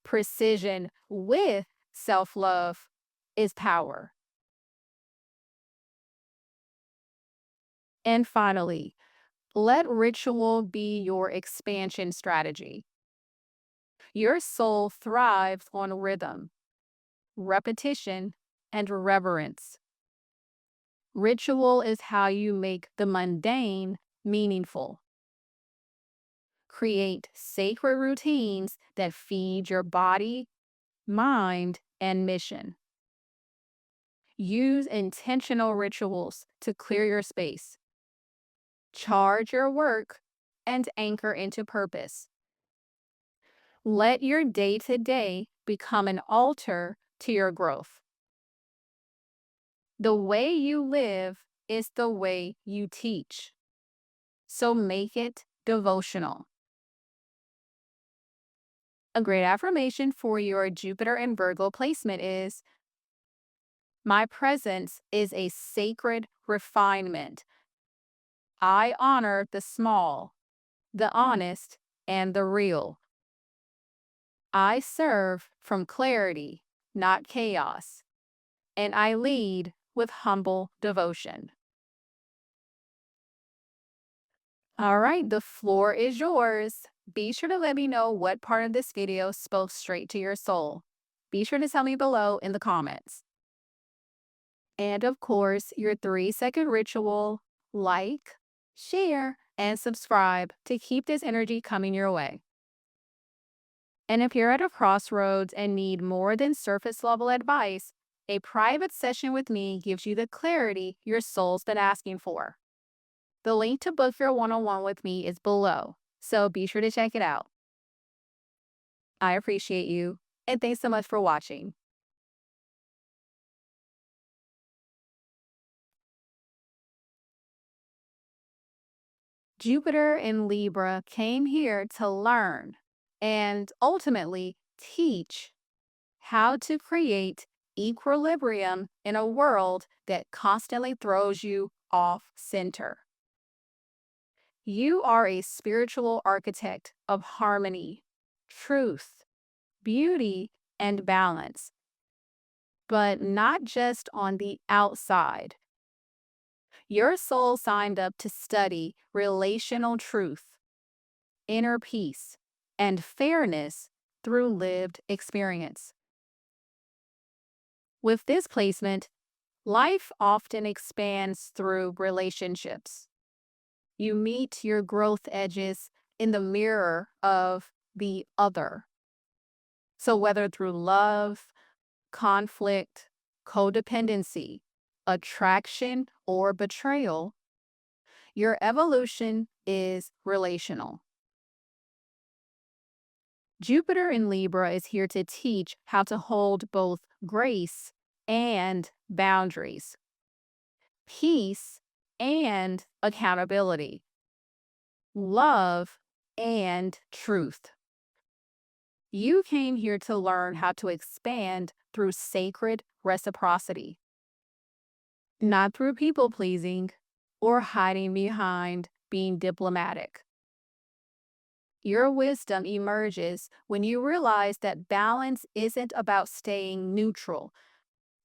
Speaker 2: Precision with self-love is power. And finally, let ritual be your expansion strategy. Your soul thrives on rhythm, repetition, and reverence. Ritual is how you make the mundane meaningful. Create sacred routines that feed your body, mind, and mission. Use intentional rituals to clear your space, charge your work, and anchor into purpose. Let your day-to-day become an altar to your growth. The way you live is the way you teach. So make it devotional. A great affirmation for your Jupiter and Virgo placement is, my presence is a sacred refinement. I honor the small, the honest, and the real. I serve from clarity, not chaos, and I lead with humble devotion. All right, the floor is yours. Be sure to let me know what part of this video spoke straight to your soul. Be sure to tell me below in the comments. And of course, your 3-second ritual: like, share, and subscribe to keep this energy coming your way. And if you're at a crossroads and need more than surface level advice, a private session with me gives you the clarity your soul's been asking for. The link to book your one-on-one with me is below, so be sure to check it out. I appreciate you, and thanks so much for watching. Jupiter in Libra came here to learn and ultimately teach how to create equilibrium in a world that constantly throws you off center. You are a spiritual architect of harmony, truth, beauty, and balance, but not just on the outside. Your soul signed up to study relational truth, inner peace, and fairness through lived experience. With this placement, life often expands through relationships. You meet your growth edges in the mirror of the other. So whether through love, conflict, codependency, attraction, or betrayal, your evolution is relational. Jupiter in Libra is here to teach how to hold both grace and boundaries, peace and accountability, love and truth. You came here to learn how to expand through sacred reciprocity, not through people-pleasing or hiding behind being diplomatic. Your wisdom emerges when you realize that balance isn't about staying neutral.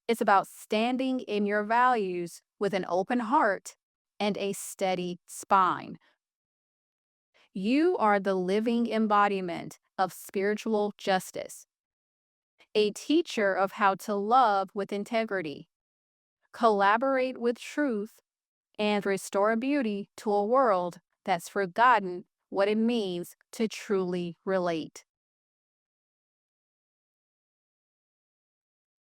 Speaker 2: It's about standing in your values with an open heart and a steady spine. You are the living embodiment of spiritual justice, a teacher of how to love with integrity, collaborate with truth, and restore beauty to a world that's forgotten what it means to truly relate.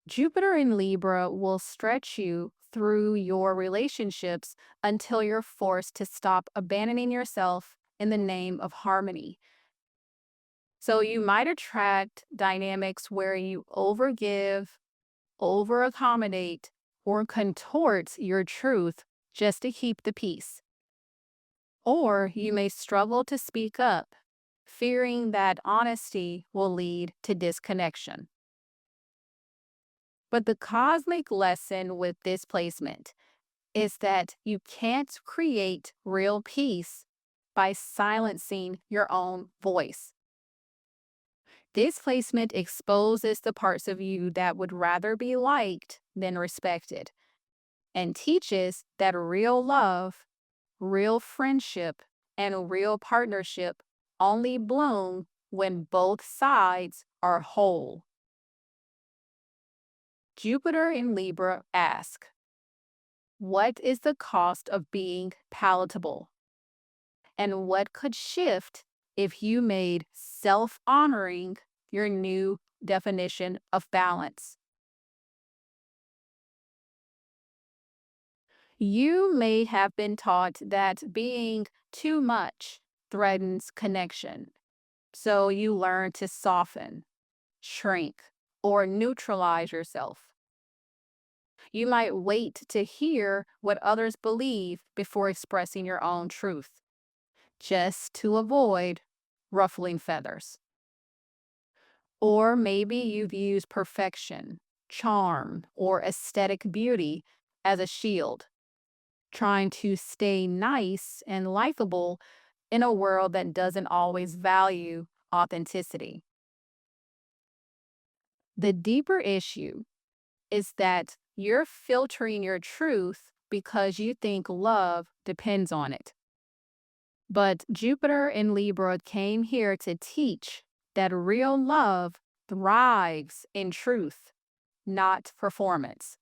Speaker 2: Jupiter in Libra will stretch you through your relationships until you're forced to stop abandoning yourself in the name of harmony. So you might attract dynamics where you overgive, over accommodate, or contort your truth just to keep the peace. Or you may struggle to speak up, fearing that honesty will lead to disconnection. But the cosmic lesson with this placement is that you can't create real peace by silencing your own voice. This placement exposes the parts of you that would rather be liked than respected, and teaches that real love, real friendship, and real partnership only bloom when both sides are whole. Jupiter in Libra asks, what is the cost of being palatable? And what could shift if you made self-honoring your new definition of balance? You may have been taught that being too much threatens connection, so you learn to soften, shrink, or neutralize yourself. You might wait to hear what others believe before expressing your own truth, just to avoid ruffling feathers. Or maybe you've used perfection, charm, or aesthetic beauty as a shield, trying to stay nice and likable in a world that doesn't always value authenticity. The deeper issue is that you're filtering your truth because you think love depends on it. But Jupiter in Libra came here to teach that real love thrives in truth, not performance.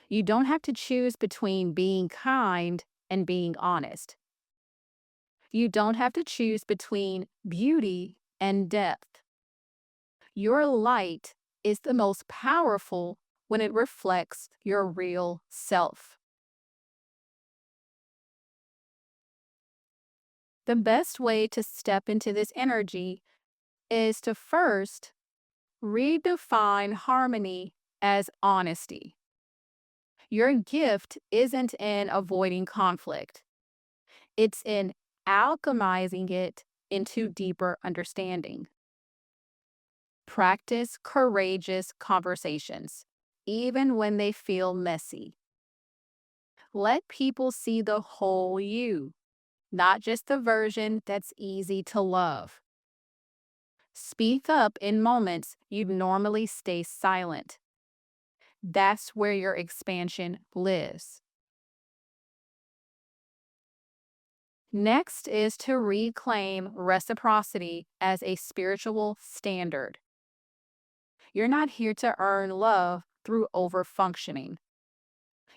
Speaker 2: You don't have to choose between being kind and being honest. You don't have to choose between beauty and depth. Your light is the most powerful when it reflects your real self. The best way to step into this energy is to first redefine harmony as honesty. Your gift isn't in avoiding conflict, it's in alchemizing it into deeper understanding. Practice courageous conversations, even when they feel messy. Let people see the whole you, not just the version that's easy to love. Speak up in moments you'd normally stay silent. That's where your expansion lives. Next is to reclaim reciprocity as a spiritual standard. You're not here to earn love through overfunctioning.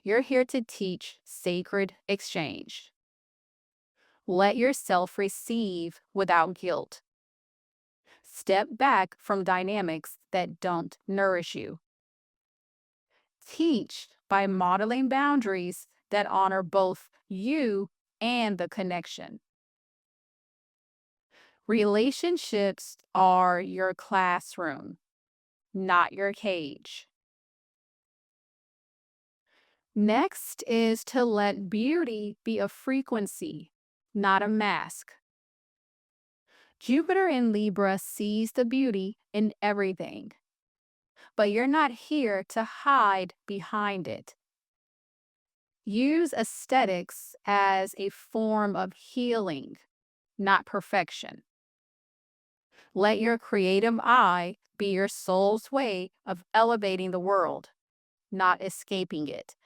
Speaker 2: You're here to teach sacred exchange. Let yourself receive without guilt. Step back from dynamics that don't nourish you. Teach by modeling boundaries that honor both you and the connection. Relationships are your classroom, not your cage. Next is to let beauty be a frequency, not a mask. Jupiter in Libra sees the beauty in everything, but you're not here to hide behind it. Use aesthetics as a form of healing, not perfection. Let your creative eye be your soul's way of elevating the world, not escaping it.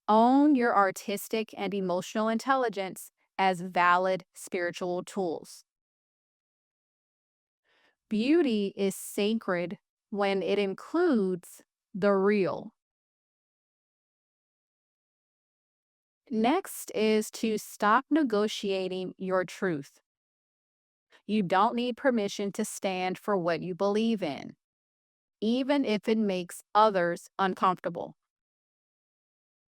Speaker 2: Own your artistic and emotional intelligence as valid spiritual tools. Beauty is sacred when it includes the real. Next is to stop negotiating your truth. You don't need permission to stand for what you believe in, even if it makes others uncomfortable.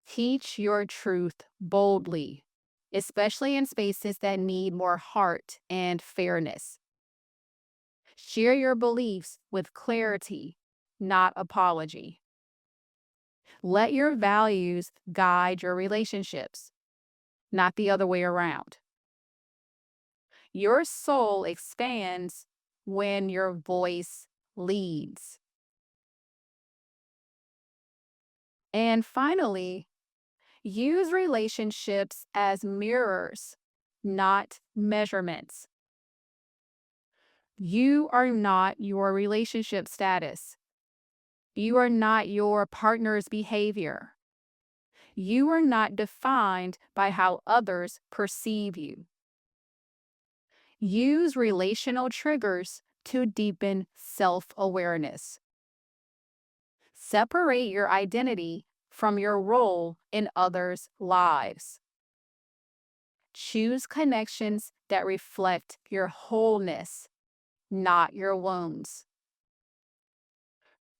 Speaker 2: Teach your truth boldly, especially in spaces that need more heart and fairness. Share your beliefs with clarity, not apology. Let your values guide your relationships, not the other way around. Your soul expands when your voice leads. And finally, use relationships as mirrors, not measurements. You are not your relationship status. You are not your partner's behavior. You are not defined by how others perceive you. Use relational triggers to deepen self-awareness. Separate your identity from your role in others' lives. Choose connections that reflect your wholeness, not your wounds.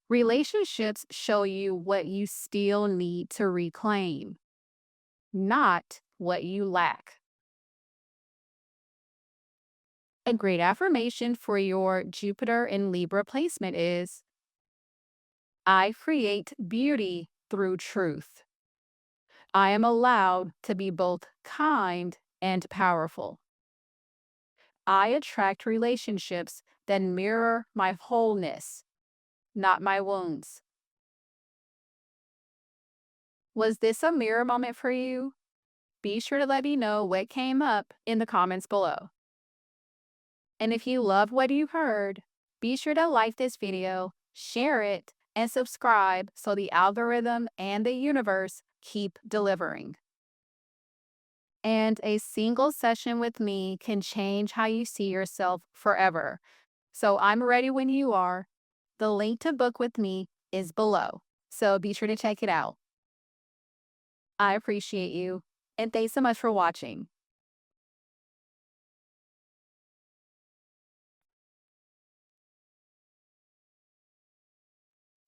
Speaker 2: Relationships show you what you still need to reclaim, not what you lack. A great affirmation for your Jupiter in Libra placement is, I create beauty through truth. I am allowed to be both kind and powerful. I attract relationships that mirror my wholeness, not my wounds. Was this a mirror moment for you? Be sure to let me know what came up in the comments below. And if you love what you heard, be sure to like this video, share it, and subscribe so the algorithm and the universe keep delivering. And a single session with me can change how you see yourself forever. So I'm ready when you are. The link to book with me is below, so be sure to check it out. I appreciate you, and thanks so much for watching.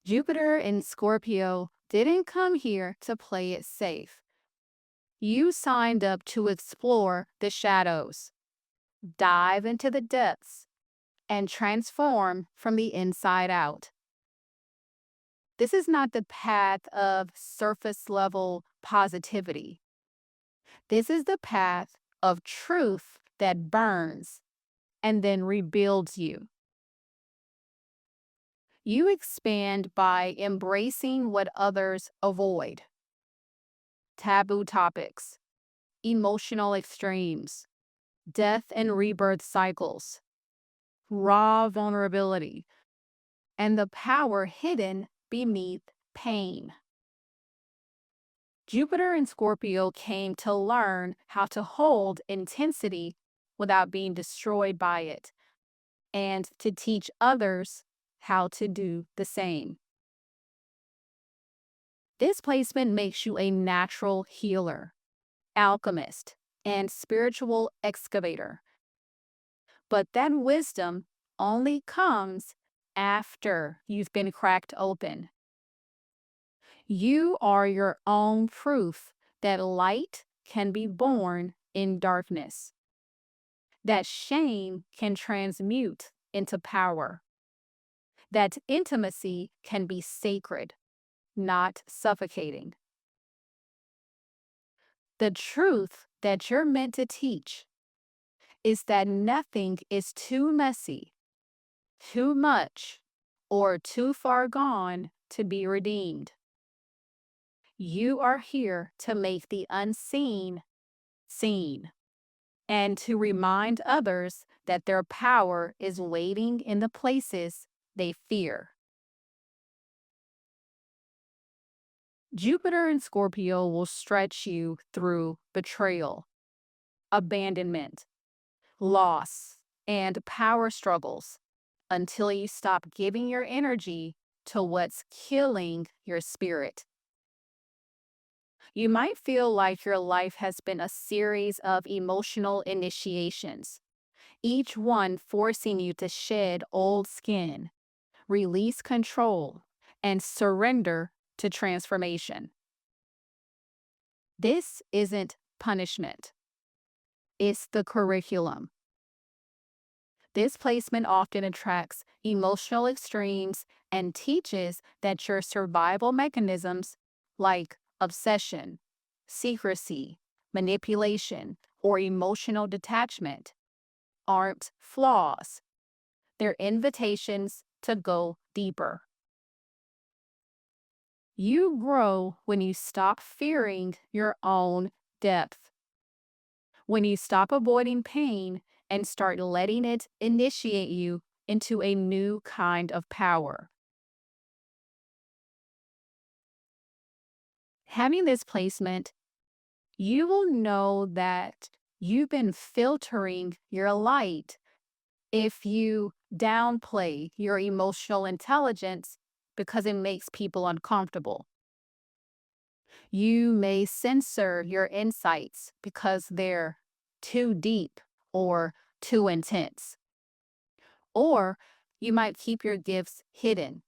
Speaker 2: Jupiter in Scorpio didn't come here to play it safe. You signed up to explore the shadows, dive into the depths, and transform from the inside out. This is not the path of surface level positivity. This is the path of truth that burns and then rebuilds you. You expand by embracing what others avoid. Taboo topics, emotional extremes, death and rebirth cycles, raw vulnerability, and the power hidden beneath pain. Jupiter in Scorpio came to learn how to hold intensity without being destroyed by it, and to teach others how to do the same. This placement makes you a natural healer, alchemist, and spiritual excavator. But that wisdom only comes after you've been cracked open. You are your own proof that light can be born in darkness, that shame can transmute into power, that intimacy can be sacred, not suffocating. The truth that you're meant to teach is that nothing is too messy, too much, or too far gone to be redeemed. You are here to make the unseen seen, and to remind others that their power is waiting in the places they fear. Jupiter in Scorpio will stretch you through betrayal, abandonment, loss, and power struggles until you stop giving your energy to what's killing your spirit. You might feel like your life has been a series of emotional initiations, each one forcing you to shed old skin, release control, and surrender to transformation. This isn't punishment, it's the curriculum. This placement often attracts emotional extremes and teaches that your survival mechanisms, like obsession, secrecy, manipulation, or emotional detachment, aren't flaws. They're invitations to go deeper. You grow when you stop fearing your own depth, when you stop avoiding pain and start letting it initiate you into a new kind of power. Having this placement, you will know that you've been filtering your light if you downplay your emotional intelligence because it makes people uncomfortable. You may censor your insights because they're too deep or too intense. Or you might keep your gifts hidden,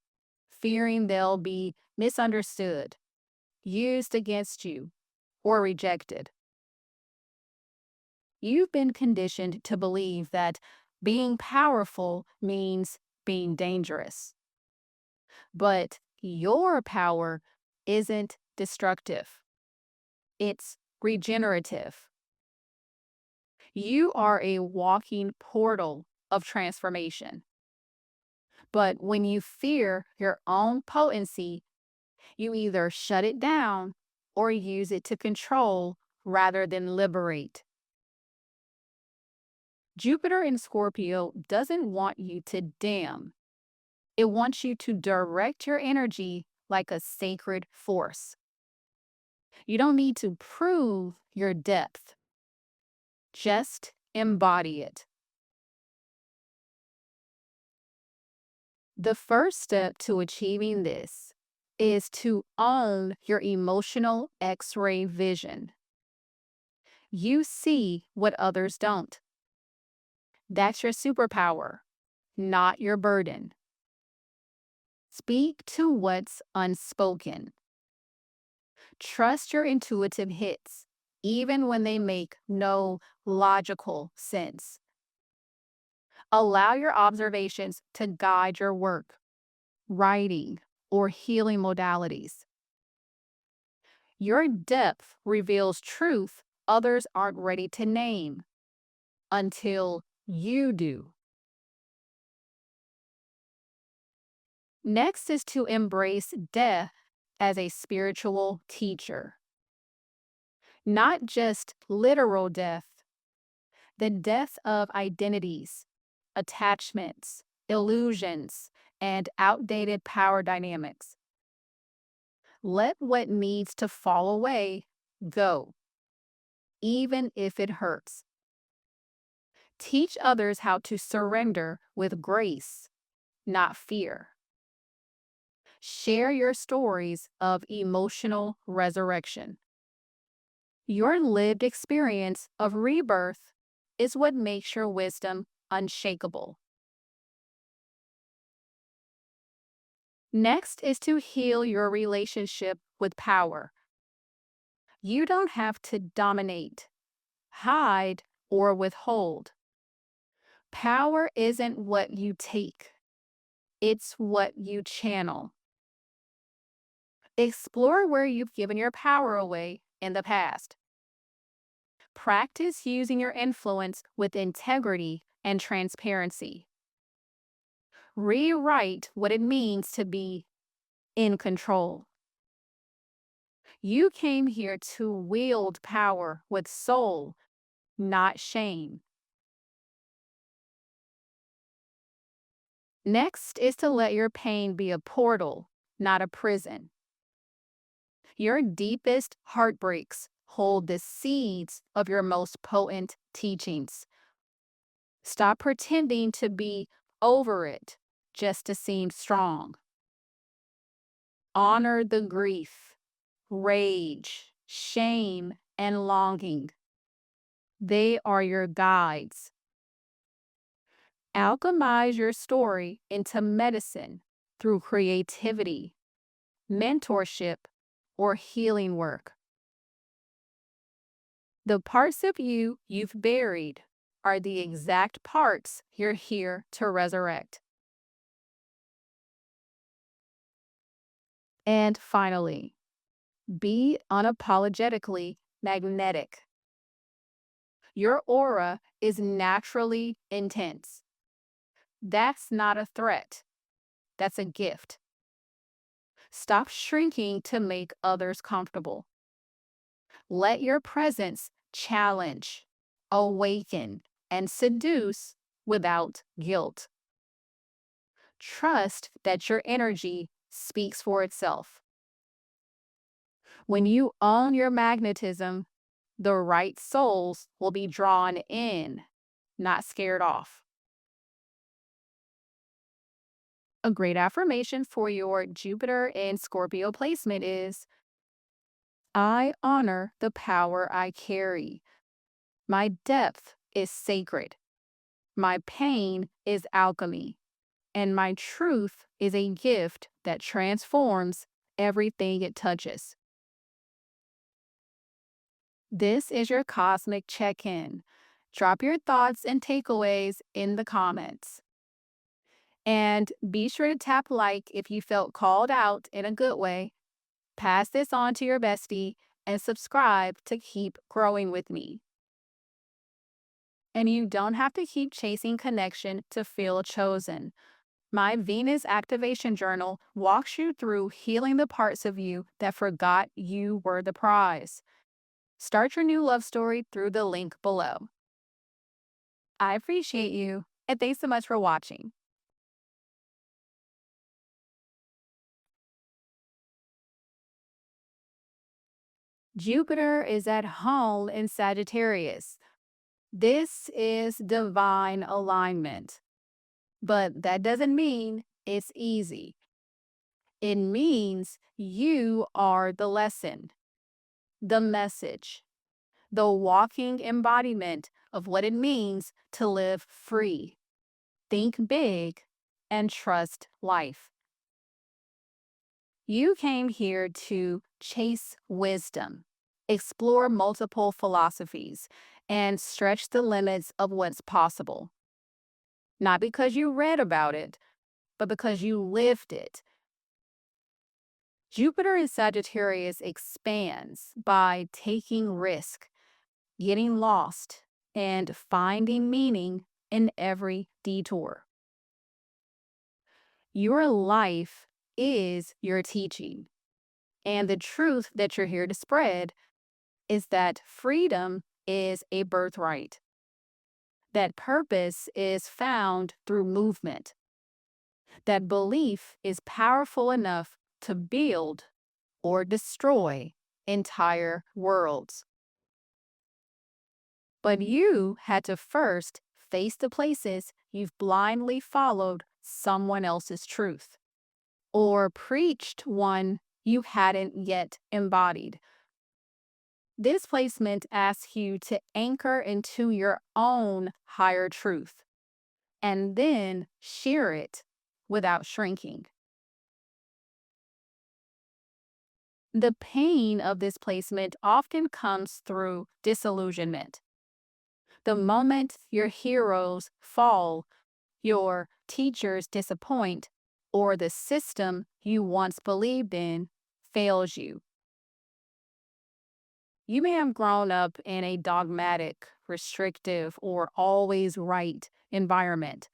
Speaker 2: fearing they'll be misunderstood, used against you, or rejected. You've been conditioned to believe that being powerful means being dangerous. But your power isn't destructive, it's regenerative. You are a walking portal of transformation. But when you fear your own potency, you either shut it down or use it to control rather than liberate. Jupiter in Scorpio doesn't want you to dim. It wants you to direct your energy like a sacred force. You don't need to prove your depth. Just embody it. The first step to achieving this is to own your emotional X-ray vision. You see what others don't. That's your superpower, not your burden. Speak to what's unspoken. Trust your intuitive hits, even when they make no logical sense. Allow your observations to guide your work, writing, or healing modalities. Your depth reveals truth others aren't ready to name until you do. Next is to embrace death as a spiritual teacher. Not just literal death, the death of identities, attachments, illusions, and outdated power dynamics. Let what needs to fall away go, even if it hurts. Teach others how to surrender with grace, not fear. Share your stories of emotional resurrection. Your lived experience of rebirth is what makes your wisdom unshakable. Next is to heal your relationship with power. You don't have to dominate, hide, or withhold. Power isn't what you take, it's what you channel. Explore where you've given your power away in the past. Practice using your influence with integrity and transparency. Rewrite what it means to be in control. You came here to wield power with soul, not shame. Next is to let your pain be a portal, not a prison. Your deepest heartbreaks hold the seeds of your most potent teachings. Stop pretending to be over it just to seem strong. Honor the grief, rage, shame, and longing. They are your guides. Alchemize your story into medicine through creativity, mentorship, or healing work. The parts of you you've buried are the exact parts you're here to resurrect. And finally, be unapologetically magnetic. Your aura is naturally intense. That's not a threat. That's a gift. Stop shrinking to make others comfortable. Let your presence challenge, awaken, and seduce without guilt. Trust that your energy speaks for itself. When you own your magnetism, the right souls will be drawn in, not scared off. A great affirmation for your Jupiter and Scorpio placement is, I honor the power I carry. My depth is sacred. My pain is alchemy. And my truth is a gift that transforms everything it touches. This is your cosmic check-in. Drop your thoughts and takeaways in the comments. And be sure to tap like if you felt called out in a good way. Pass this on to your bestie and subscribe to keep growing with me. And you don't have to keep chasing connection to feel chosen. My Venus Activation Journal walks you through healing the parts of you that forgot you were the prize. Start your new love story through the link below. I appreciate you, and thanks so much for watching. Jupiter is at home in Sagittarius. This is divine alignment. But that doesn't mean it's easy. It means you are the lesson, the message, the walking embodiment of what it means to live free, think big, and trust life. You came here to chase wisdom, explore multiple philosophies, and stretch the limits of what's possible. Not because you read about it, but because you lived it. Jupiter in Sagittarius expands by taking risk, getting lost, and finding meaning in every detour. Your life is your teaching, and the truth that you're here to spread is that freedom is a birthright, that purpose is found through movement, that belief is powerful enough to build or destroy entire worlds. But you had to first face the places you've blindly followed someone else's truth, or preached one you hadn't yet embodied. This placement asks you to anchor into your own higher truth, and then share it without shrinking. The pain of this placement often comes through disillusionment. The moment your heroes fall, your teachers disappoint, or the system you once believed in fails you. You may have grown up in a dogmatic, restrictive, or always right environment.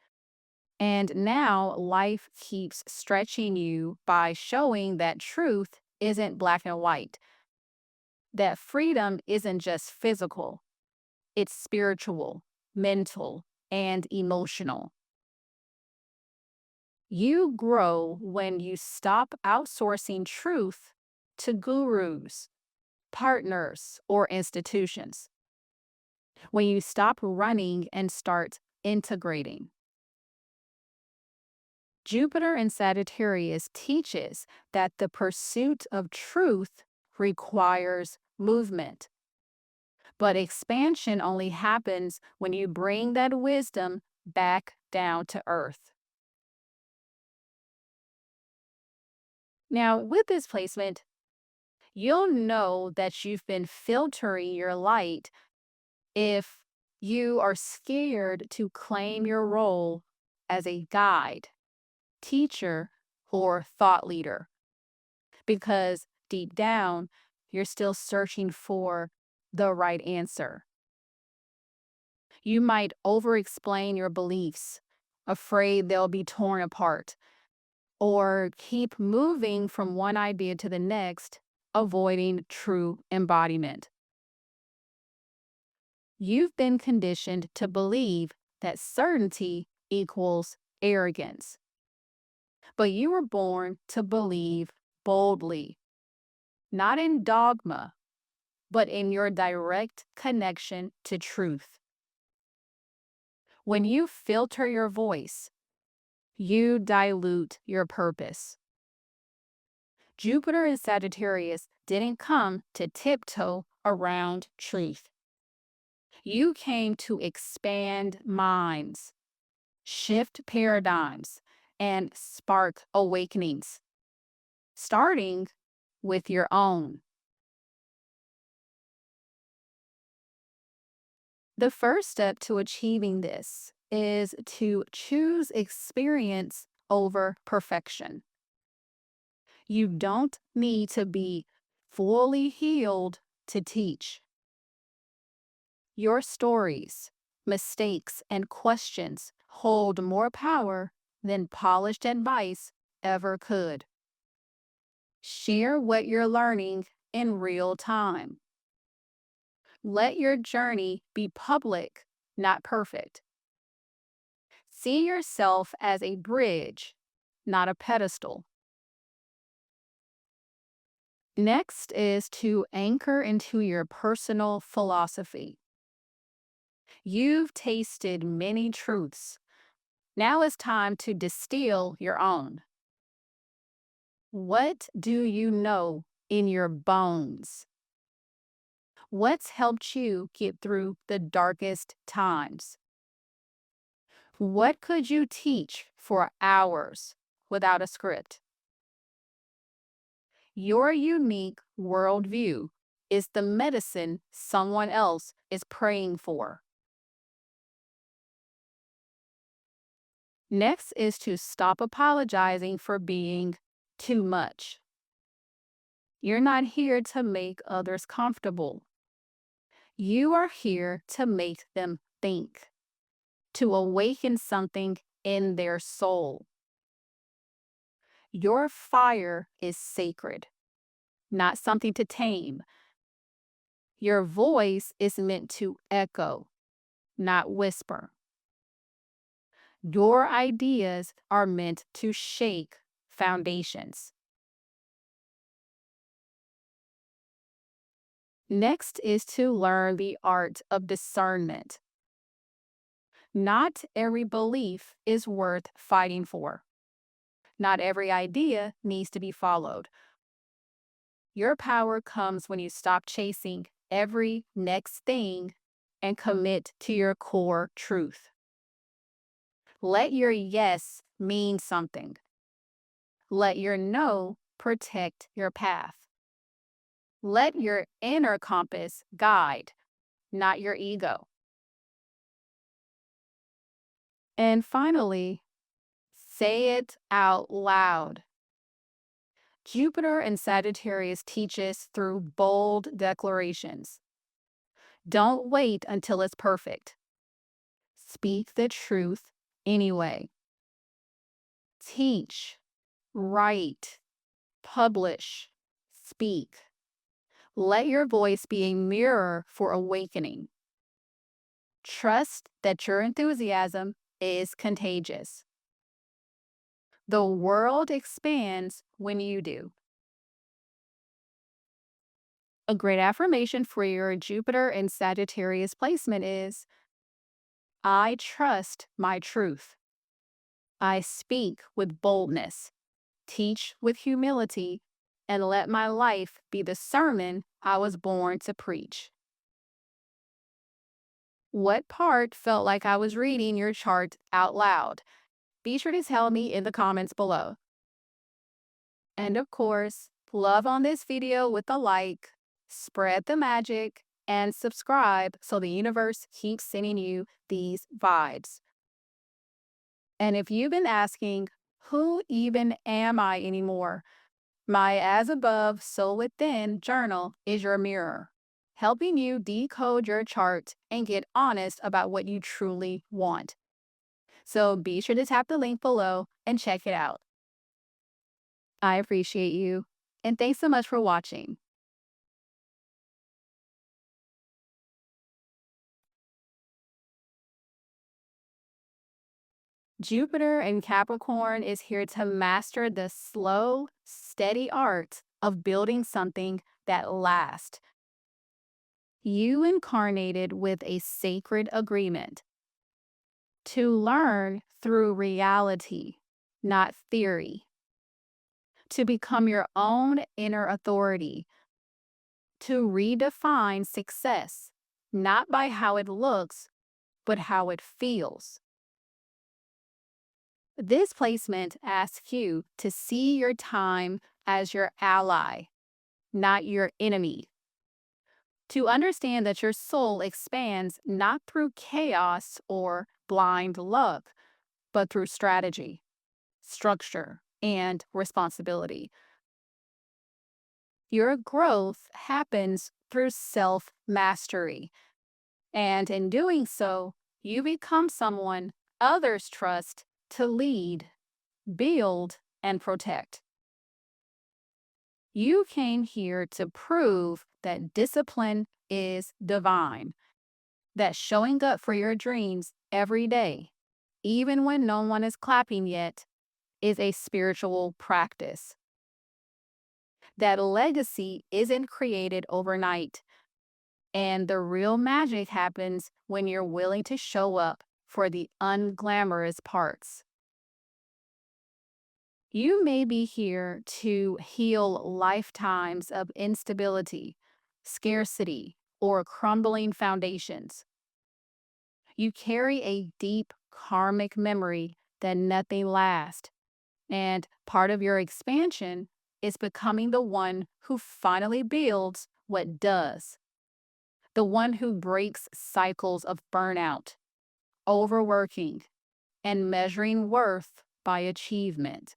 Speaker 2: And now life keeps stretching you by showing that truth isn't black and white, that freedom isn't just physical, it's spiritual, mental, and emotional. You grow when you stop outsourcing truth to gurus, partners, or institutions. When you stop running and start integrating. Jupiter in Sagittarius teaches that the pursuit of truth requires movement. But expansion only happens when you bring that wisdom back down to earth. Now, with this placement, you'll know that you've been filtering your light if you are scared to claim your role as a guide, teacher, or thought leader. Because deep down, you're still searching for the right answer. You might over-explain your beliefs, afraid they'll be torn apart, or keep moving from one idea to the next, avoiding true embodiment. You've been conditioned to believe that certainty equals arrogance. But you were born to believe boldly, not in dogma, but in your direct connection to truth. When you filter your voice, you dilute your purpose. Jupiter in Sagittarius didn't come to tiptoe around truth. You came to expand minds, shift paradigms, and spark awakenings, starting with your own. The first step to achieving this is to choose experience over perfection. You don't need to be fully healed to teach. Your stories, mistakes, and questions hold more power than polished advice ever could. Share what you're learning in real time. Let your journey be public, not perfect. See yourself as a bridge, not a pedestal. Next is to anchor into your personal philosophy. You've tasted many truths. Now it's time to distill your own. What do you know in your bones? What's helped you get through the darkest times? What could you teach for hours without a script? Your unique worldview is the medicine someone else is praying for. Next is to stop apologizing for being too much. You're not here to make others comfortable. You are here to make them think, to awaken something in their soul. Your fire is sacred, not something to tame. Your voice is meant to echo, not whisper. Your ideas are meant to shake foundations. Next is to learn the art of discernment. Not every belief is worth fighting for. Not every idea needs to be followed. Your power comes when you stop chasing every next thing and commit to your core truth. Let your yes mean something. Let your no protect your path. Let your inner compass guide, not your ego. And finally, say it out loud. Jupiter in Sagittarius teaches through bold declarations. Don't wait until it's perfect. Speak the truth anyway. Teach, write, publish, speak. Let your voice be a mirror for awakening. Trust that your enthusiasm is contagious. The world expands when you do. A great affirmation for your Jupiter and Sagittarius placement is, I trust my truth. I speak with boldness, teach with humility, and let my life be the sermon I was born to preach. What part felt like I was reading your chart out loud? Be sure to tell me in the comments below. And of course, love on this video with a like, spread the magic, and subscribe so the universe keeps sending you these vibes. And if you've been asking, who even am I anymore? My As Above, So Within journal is your mirror, helping you decode your chart and get honest about what you truly want. So be sure to tap the link below and check it out. I appreciate you, and thanks so much for watching. Jupiter in Capricorn is here to master the slow, steady art of building something that lasts. You incarnated with a sacred agreement to learn through reality, not theory, to become your own inner authority, to redefine success, not by how it looks, but how it feels. This placement asks you to see your time as your ally, not your enemy. To understand that your soul expands not through chaos or blind luck, but through strategy, structure, and responsibility. Your growth happens through self-mastery, and in doing so, you become someone others trust to lead, build, and protect. You came here to prove that discipline is divine, that showing up for your dreams every day, even when no one is clapping yet, is a spiritual practice. That legacy isn't created overnight, and the real magic happens when you're willing to show up for the unglamorous parts. You may be here to heal lifetimes of instability, scarcity, or crumbling foundations. You carry a deep karmic memory that nothing lasts, and part of your expansion is becoming the one who finally builds what does, the one who breaks cycles of burnout, overworking, and measuring worth by achievement.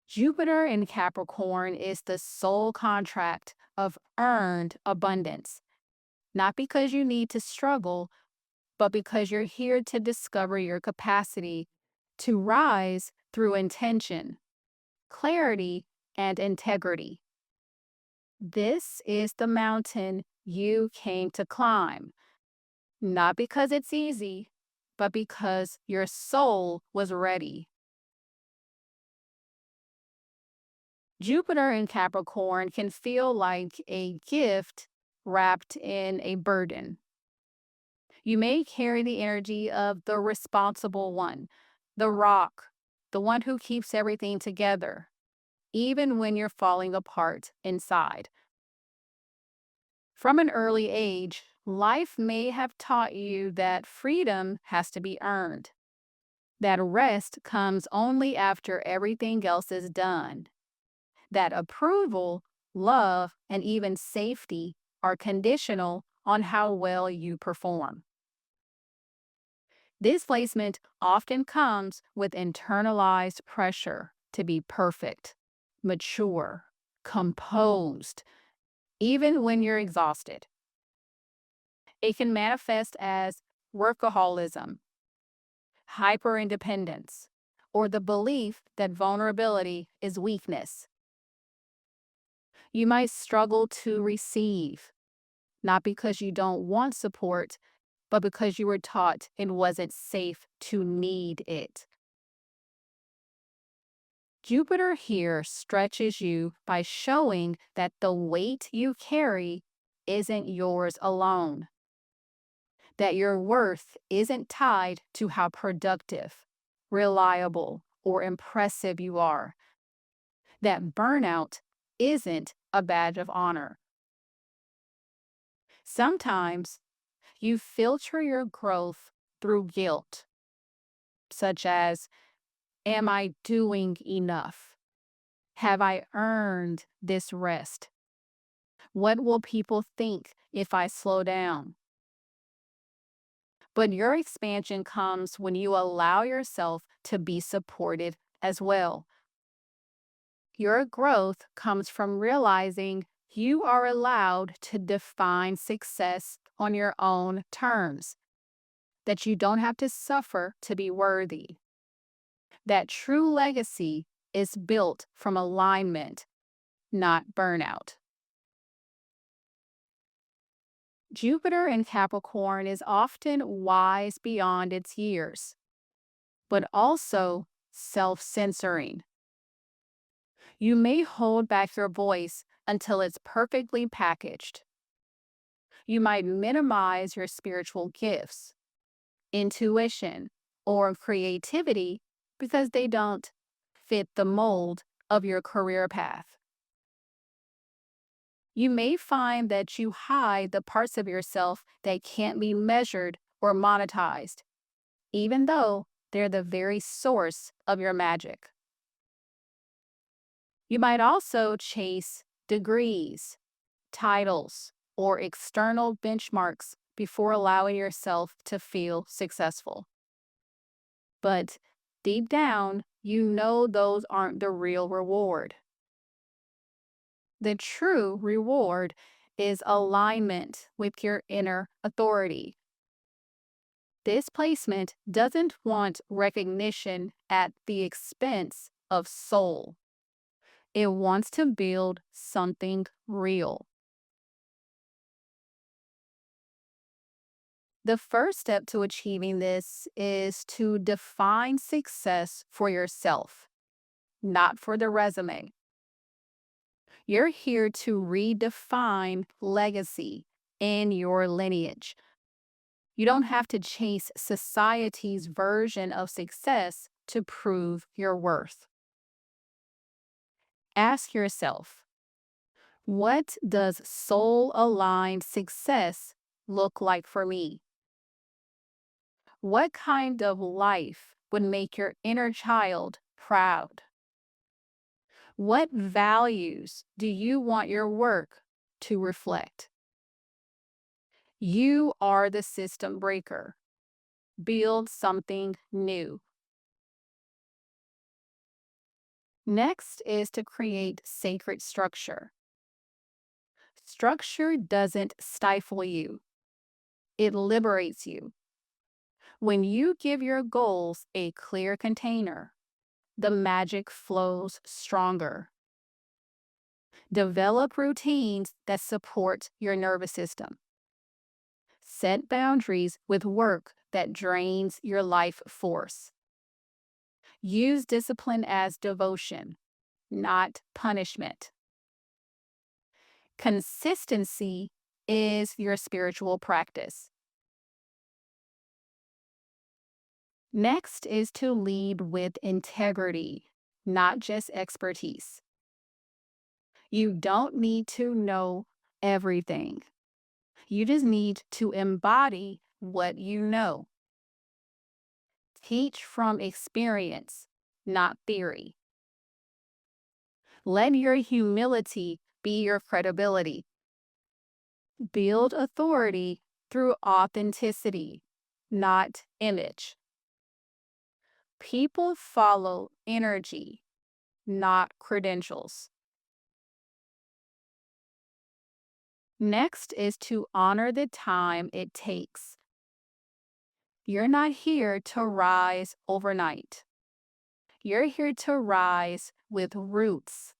Speaker 2: Jupiter in Capricorn is the soul contract of earned abundance, not because you need to struggle, but because you're here to discover your capacity to rise through intention, clarity, and integrity. This is the mountain you came to climb, not because it's easy, but because your soul was ready. Jupiter in Capricorn can feel like a gift wrapped in a burden. You may carry the energy of the responsible one, the rock, the one who keeps everything together, even when you're falling apart inside. From an early age, life may have taught you that freedom has to be earned, that rest comes only after everything else is done, that approval, love, and even safety are conditional on how well you perform. This placement often comes with internalized pressure to be perfect, mature, composed, even when you're exhausted. It can manifest as workaholism, hyperindependence, or the belief that vulnerability is weakness. You might struggle to receive, not because you don't want support, but because you were taught it wasn't safe to need it. Jupiter here stretches you by showing that the weight you carry isn't yours alone, that your worth isn't tied to how productive, reliable, or impressive you are, that burnout isn't a badge of honor. Sometimes you filter your growth through guilt, such as, am I doing enough? Have I earned this rest? What will people think if I slow down? But your expansion comes when you allow yourself to be supported as well. Your growth comes from realizing you are allowed to define success on your own terms, that you don't have to suffer to be worthy, that true legacy is built from alignment, not burnout. Jupiter in Capricorn is often wise beyond its years, but also self-censoring. You may hold back your voice until it's perfectly packaged. You might minimize your spiritual gifts, intuition, or creativity because they don't fit the mold of your career path. You may find that you hide the parts of yourself that can't be measured or monetized, even though they're the very source of your magic. You might also chase degrees, titles, or external benchmarks before allowing yourself to feel successful. But deep down, you know those aren't the real reward. The true reward is alignment with your inner authority. This placement doesn't want recognition at the expense of soul. It wants to build something real. The first step to achieving this is to define success for yourself, not for the resume. You're here to redefine legacy in your lineage. You don't have to chase society's version of success to prove your worth. Ask yourself, what does soul-aligned success look like for me? What kind of life would make your inner child proud? What values do you want your work to reflect? You are the system breaker. Build something new. Next is to create sacred structure. Structure doesn't stifle you. It liberates you. When you give your goals a clear container, the magic flows stronger. Develop routines that support your nervous system. Set boundaries with work that drains your life force. Use discipline as devotion, not punishment. Consistency is your spiritual practice. Next is to lead with integrity, not just expertise. You don't need to know everything. You just need to embody what you know. Teach from experience, not theory. Let your humility be your credibility. Build authority through authenticity, not image. People follow energy, not credentials. Next is to honor the time it takes. You're not here to rise overnight. You're here to rise with roots.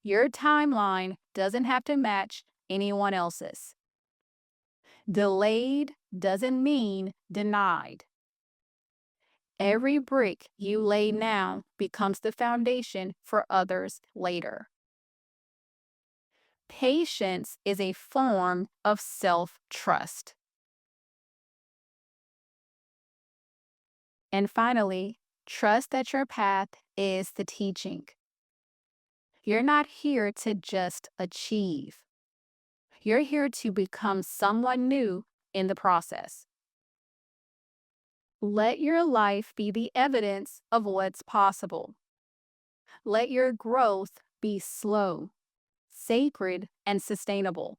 Speaker 2: Your timeline doesn't have to match anyone else's. Delayed doesn't mean denied. Every brick you lay now becomes the foundation for others later. Patience is a form of self-trust. And finally, trust that your path is the teaching. You're not here to just achieve. You're here to become someone new in the process. Let your life be the evidence of what's possible. Let your growth be slow, sacred, and sustainable.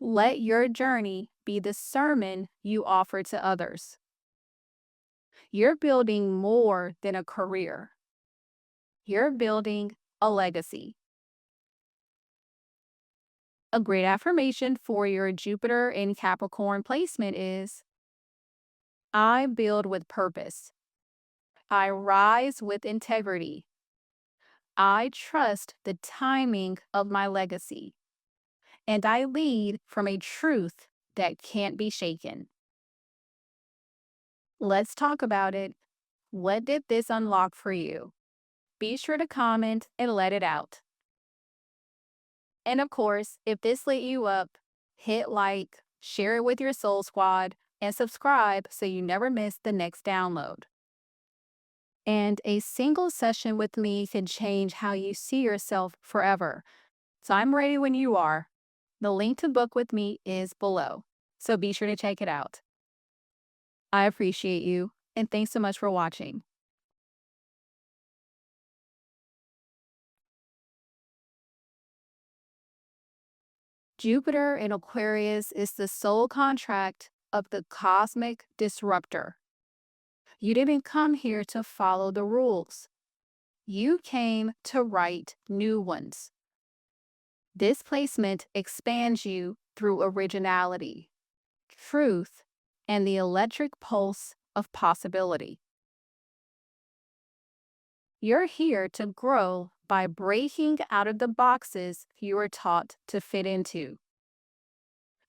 Speaker 2: Let your journey be the sermon you offer to others. You're building more than a career. You're building a legacy. A great affirmation for your Jupiter in Capricorn placement is, I build with purpose. I rise with integrity. I trust the timing of my legacy. And I lead from a truth that can't be shaken. Let's talk about it. What did this unlock for you? Be sure to comment and let it out. And of course, if this lit you up, hit like, share it with your soul squad, and subscribe so you never miss the next download. And a single session with me can change how you see yourself forever. So I'm ready when you are. The link to book with me is below, so be sure to check it out. I appreciate you, and thanks so much for watching. Jupiter in Aquarius is the soul contract of the cosmic disruptor. You didn't come here to follow the rules. You came to write new ones. This placement expands you through originality, truth, and the electric pulse of possibility. You're here to grow by breaking out of the boxes you were taught to fit into,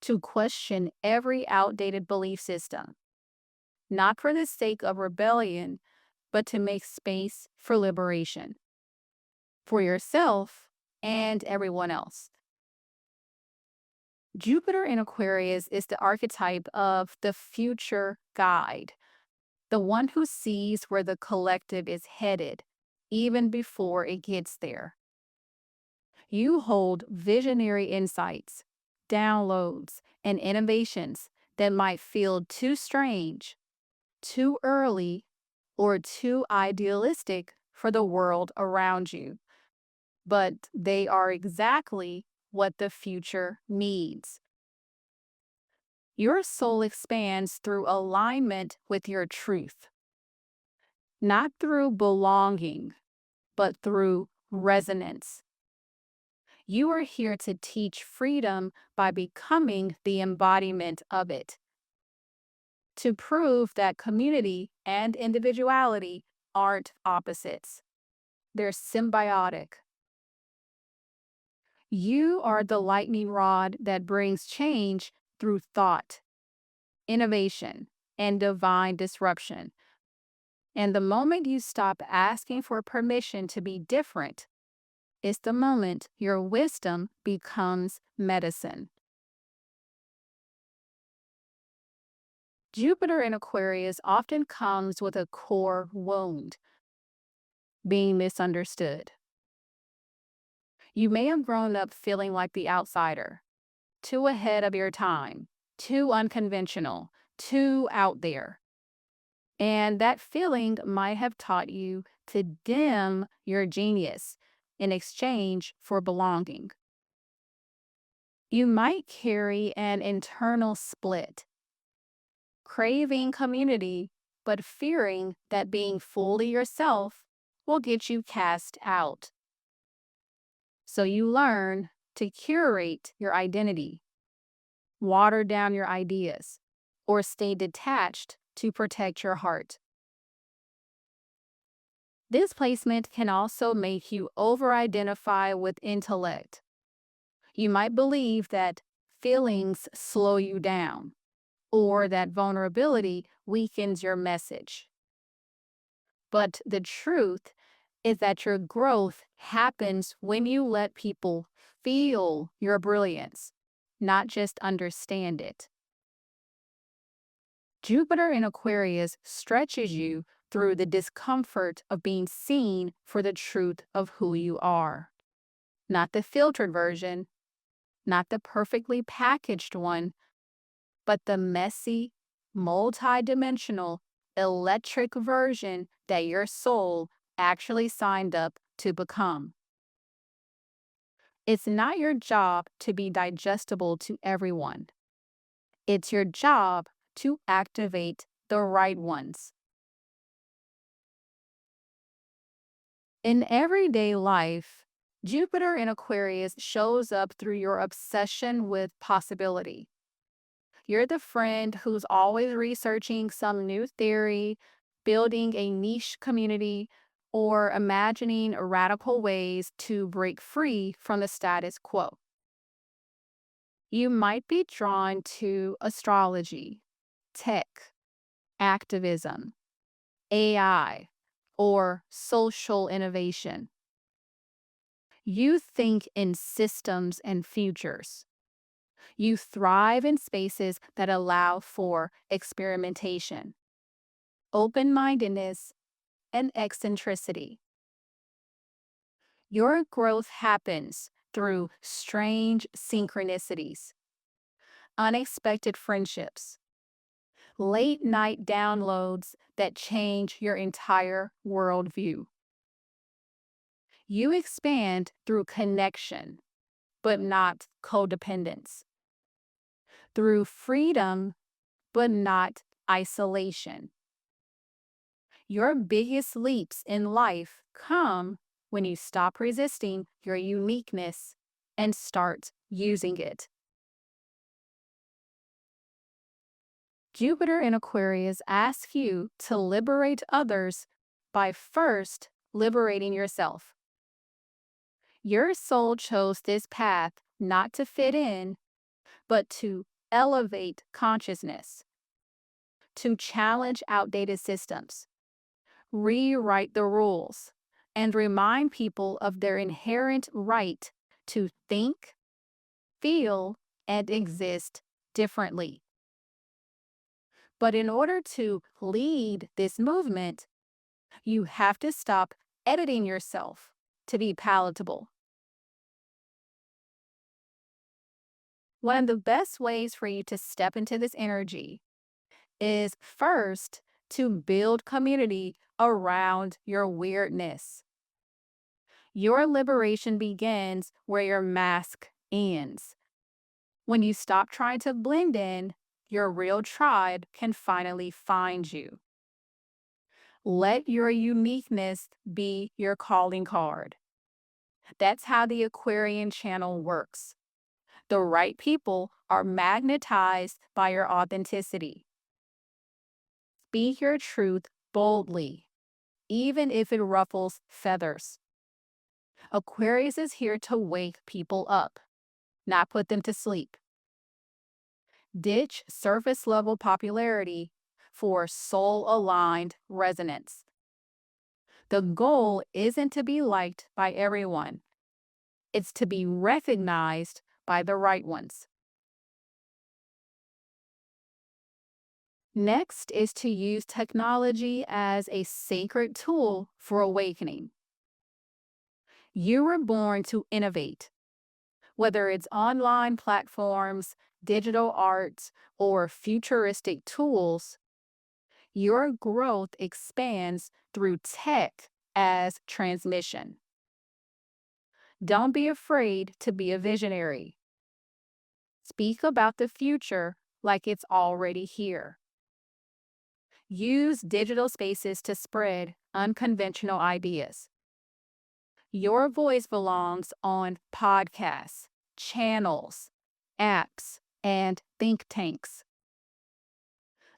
Speaker 2: to question every outdated belief system, not for the sake of rebellion, but to make space for liberation, for yourself and everyone else. Jupiter in Aquarius is the archetype of the future guide, the one who sees where the collective is headed, even before it gets there. You hold visionary insights, downloads, and innovations that might feel too strange, too early, or too idealistic for the world around you. But they are exactly what the future needs. Your soul expands through alignment with your truth, not through belonging, but through resonance. You are here to teach freedom by becoming the embodiment of it, to prove that community and individuality aren't opposites. They're symbiotic. You are the lightning rod that brings change through thought, innovation, and divine disruption. And the moment you stop asking for permission to be different, is the moment your wisdom becomes medicine. Jupiter in Aquarius often comes with a core wound, being misunderstood. You may have grown up feeling like the outsider, too ahead of your time, too unconventional, too out there. And that feeling might have taught you to dim your genius in exchange for belonging. You might carry an internal split, craving community, but fearing that being fully yourself will get you cast out. So you learn to curate your identity, water down your ideas, or stay detached to protect your heart. This placement can also make you over-identify with intellect. You might believe that feelings slow you down, or that vulnerability weakens your message. But the truth is that your growth happens when you let people feel your brilliance, not just understand it. Jupiter in Aquarius stretches you through the discomfort of being seen for the truth of who you are. Not the filtered version, not the perfectly packaged one, but the messy, multi-dimensional, electric version that your soul actually signed up to become. It's not your job to be digestible to everyone. It's your job to activate the right ones. In everyday life, Jupiter in Aquarius shows up through your obsession with possibility. You're the friend who's always researching some new theory, building a niche community, or imagining radical ways to break free from the status quo. You might be drawn to astrology, tech, activism, AI, or social innovation. You think in systems and futures. You thrive in spaces that allow for experimentation, open-mindedness, and eccentricity. Your growth happens through strange synchronicities, unexpected friendships, late-night downloads that change your entire worldview. You expand through connection, but not codependence. Through freedom, but not isolation. Your biggest leaps in life come when you stop resisting your uniqueness and start using it. Jupiter in Aquarius asks you to liberate others by first liberating yourself. Your soul chose this path not to fit in, but to elevate consciousness, to challenge outdated systems, rewrite the rules, and remind people of their inherent right to think, feel, and exist differently. But in order to lead this movement, you have to stop editing yourself to be palatable. One of the best ways for you to step into this energy is first to build community around your weirdness. Your liberation begins where your mask ends. When you stop trying to blend in, your real tribe can finally find you. Let your uniqueness be your calling card. That's how the Aquarian channel works. The right people are magnetized by your authenticity. Speak your truth boldly, even if it ruffles feathers. Aquarius is here to wake people up, not put them to sleep. Ditch surface level popularity for soul aligned resonance. The goal isn't to be liked by everyone, it's to be recognized by the right ones. Next is to use technology as a sacred tool for awakening. You were born to innovate, whether it's online platforms, digital arts, or futuristic tools. Your growth expands through tech as transmission. Don't be afraid to be a visionary. Speak about the future like it's already here. Use digital spaces to spread unconventional ideas. Your voice belongs on podcasts, channels, apps, and think tanks.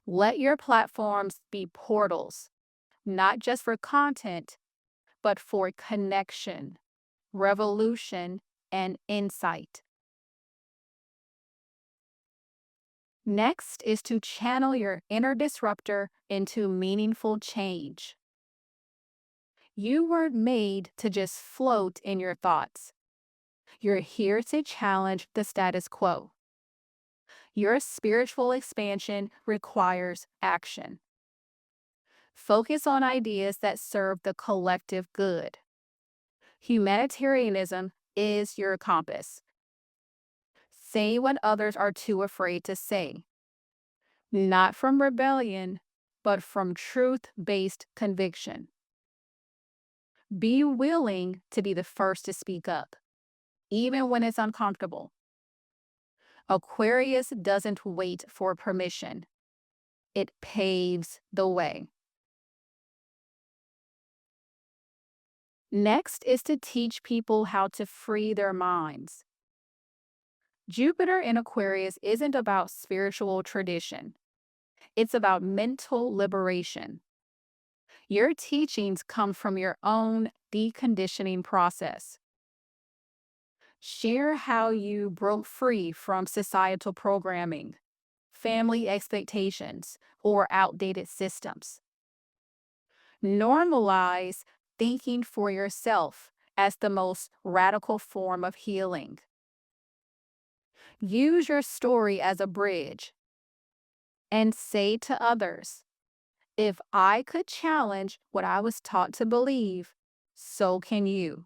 Speaker 2: Let your platforms be portals, not just for content, but for connection, revolution, and insight. Next is to channel your inner disruptor into meaningful change. You weren't made to just float in your thoughts. You're here to challenge the status quo. Your spiritual expansion requires action. Focus on ideas that serve the collective good. Humanitarianism is your compass. Say what others are too afraid to say. Not from rebellion, but from truth-based conviction. Be willing to be the first to speak up, even when it's uncomfortable. Aquarius doesn't wait for permission. It paves the way. Next is to teach people how to free their minds. Jupiter in Aquarius isn't about spiritual tradition. It's about mental liberation. Your teachings come from your own deconditioning process. Share how you broke free from societal programming, family expectations, or outdated systems. Normalize thinking for yourself as the most radical form of healing. Use your story as a bridge and say to others, if I could challenge what I was taught to believe, so can you.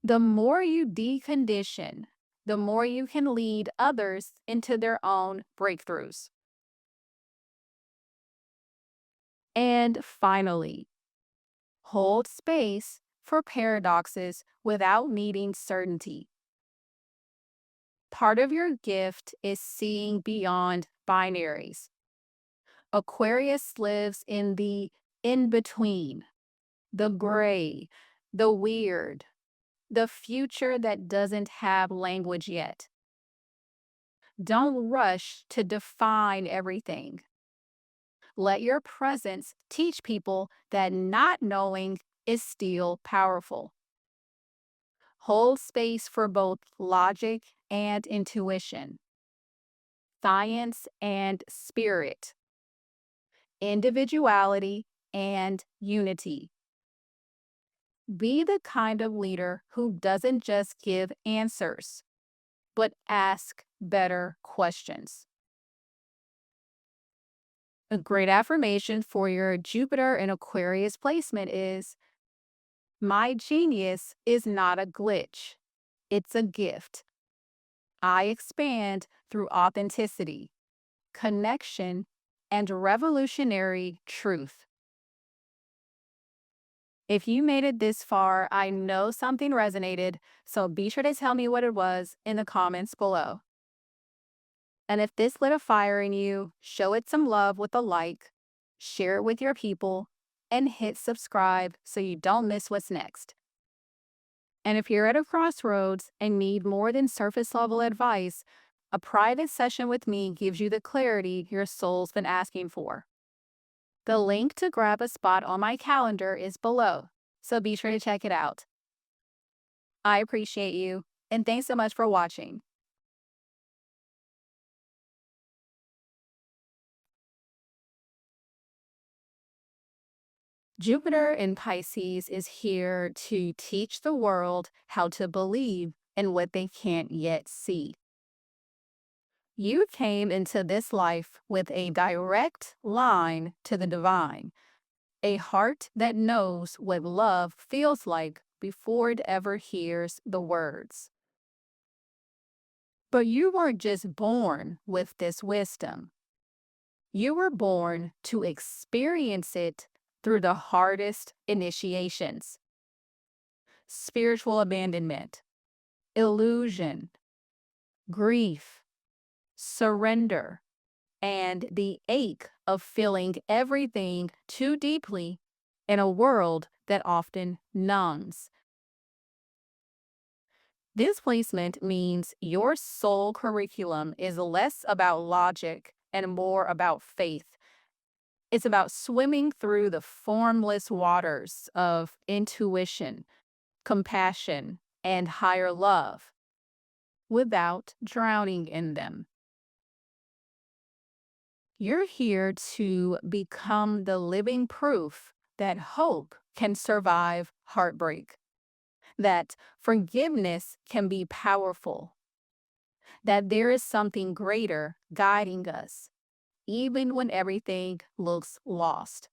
Speaker 2: The more you decondition, the more you can lead others into their own breakthroughs. And finally, hold space for paradoxes without needing certainty. Part of your gift is seeing beyond binaries. Aquarius lives in the in-between, the gray, the weird, the future that doesn't have language yet. Don't rush to define everything. Let your presence teach people that not knowing is still powerful. Hold space for both logic and intuition, science and spirit, individuality and unity. Be the kind of leader who doesn't just give answers, but ask better questions. A great affirmation for your Jupiter and Aquarius placement is, my genius is not a glitch, it's a gift. I expand through authenticity, connection, and revolutionary truth. If you made it this far, I know something resonated, so be sure to tell me what it was in the comments below. And if this lit a fire in you, show it some love with a like, share it with your people, and hit subscribe so you don't miss what's next. And if you're at a crossroads and need more than surface level advice, a private session with me gives you the clarity your soul's been asking for. The link to grab a spot on my calendar is below, so be sure to check it out. I appreciate you, and thanks so much for watching. Jupiter in Pisces is here to teach the world how to believe in what they can't yet see. You came into this life with a direct line to the divine, a heart that knows what love feels like before it ever hears the words. But you weren't just born with this wisdom. You were born to experience it through the hardest initiations: spiritual abandonment, illusion, grief, surrender, and the ache of feeling everything too deeply in a world that often numbs. This placement means your soul curriculum is less about logic and more about faith. It's about swimming through the formless waters of intuition, compassion, and higher love without drowning in them. You're here to become the living proof that hope can survive heartbreak, that forgiveness can be powerful, that there is something greater guiding us, even when everything looks lost.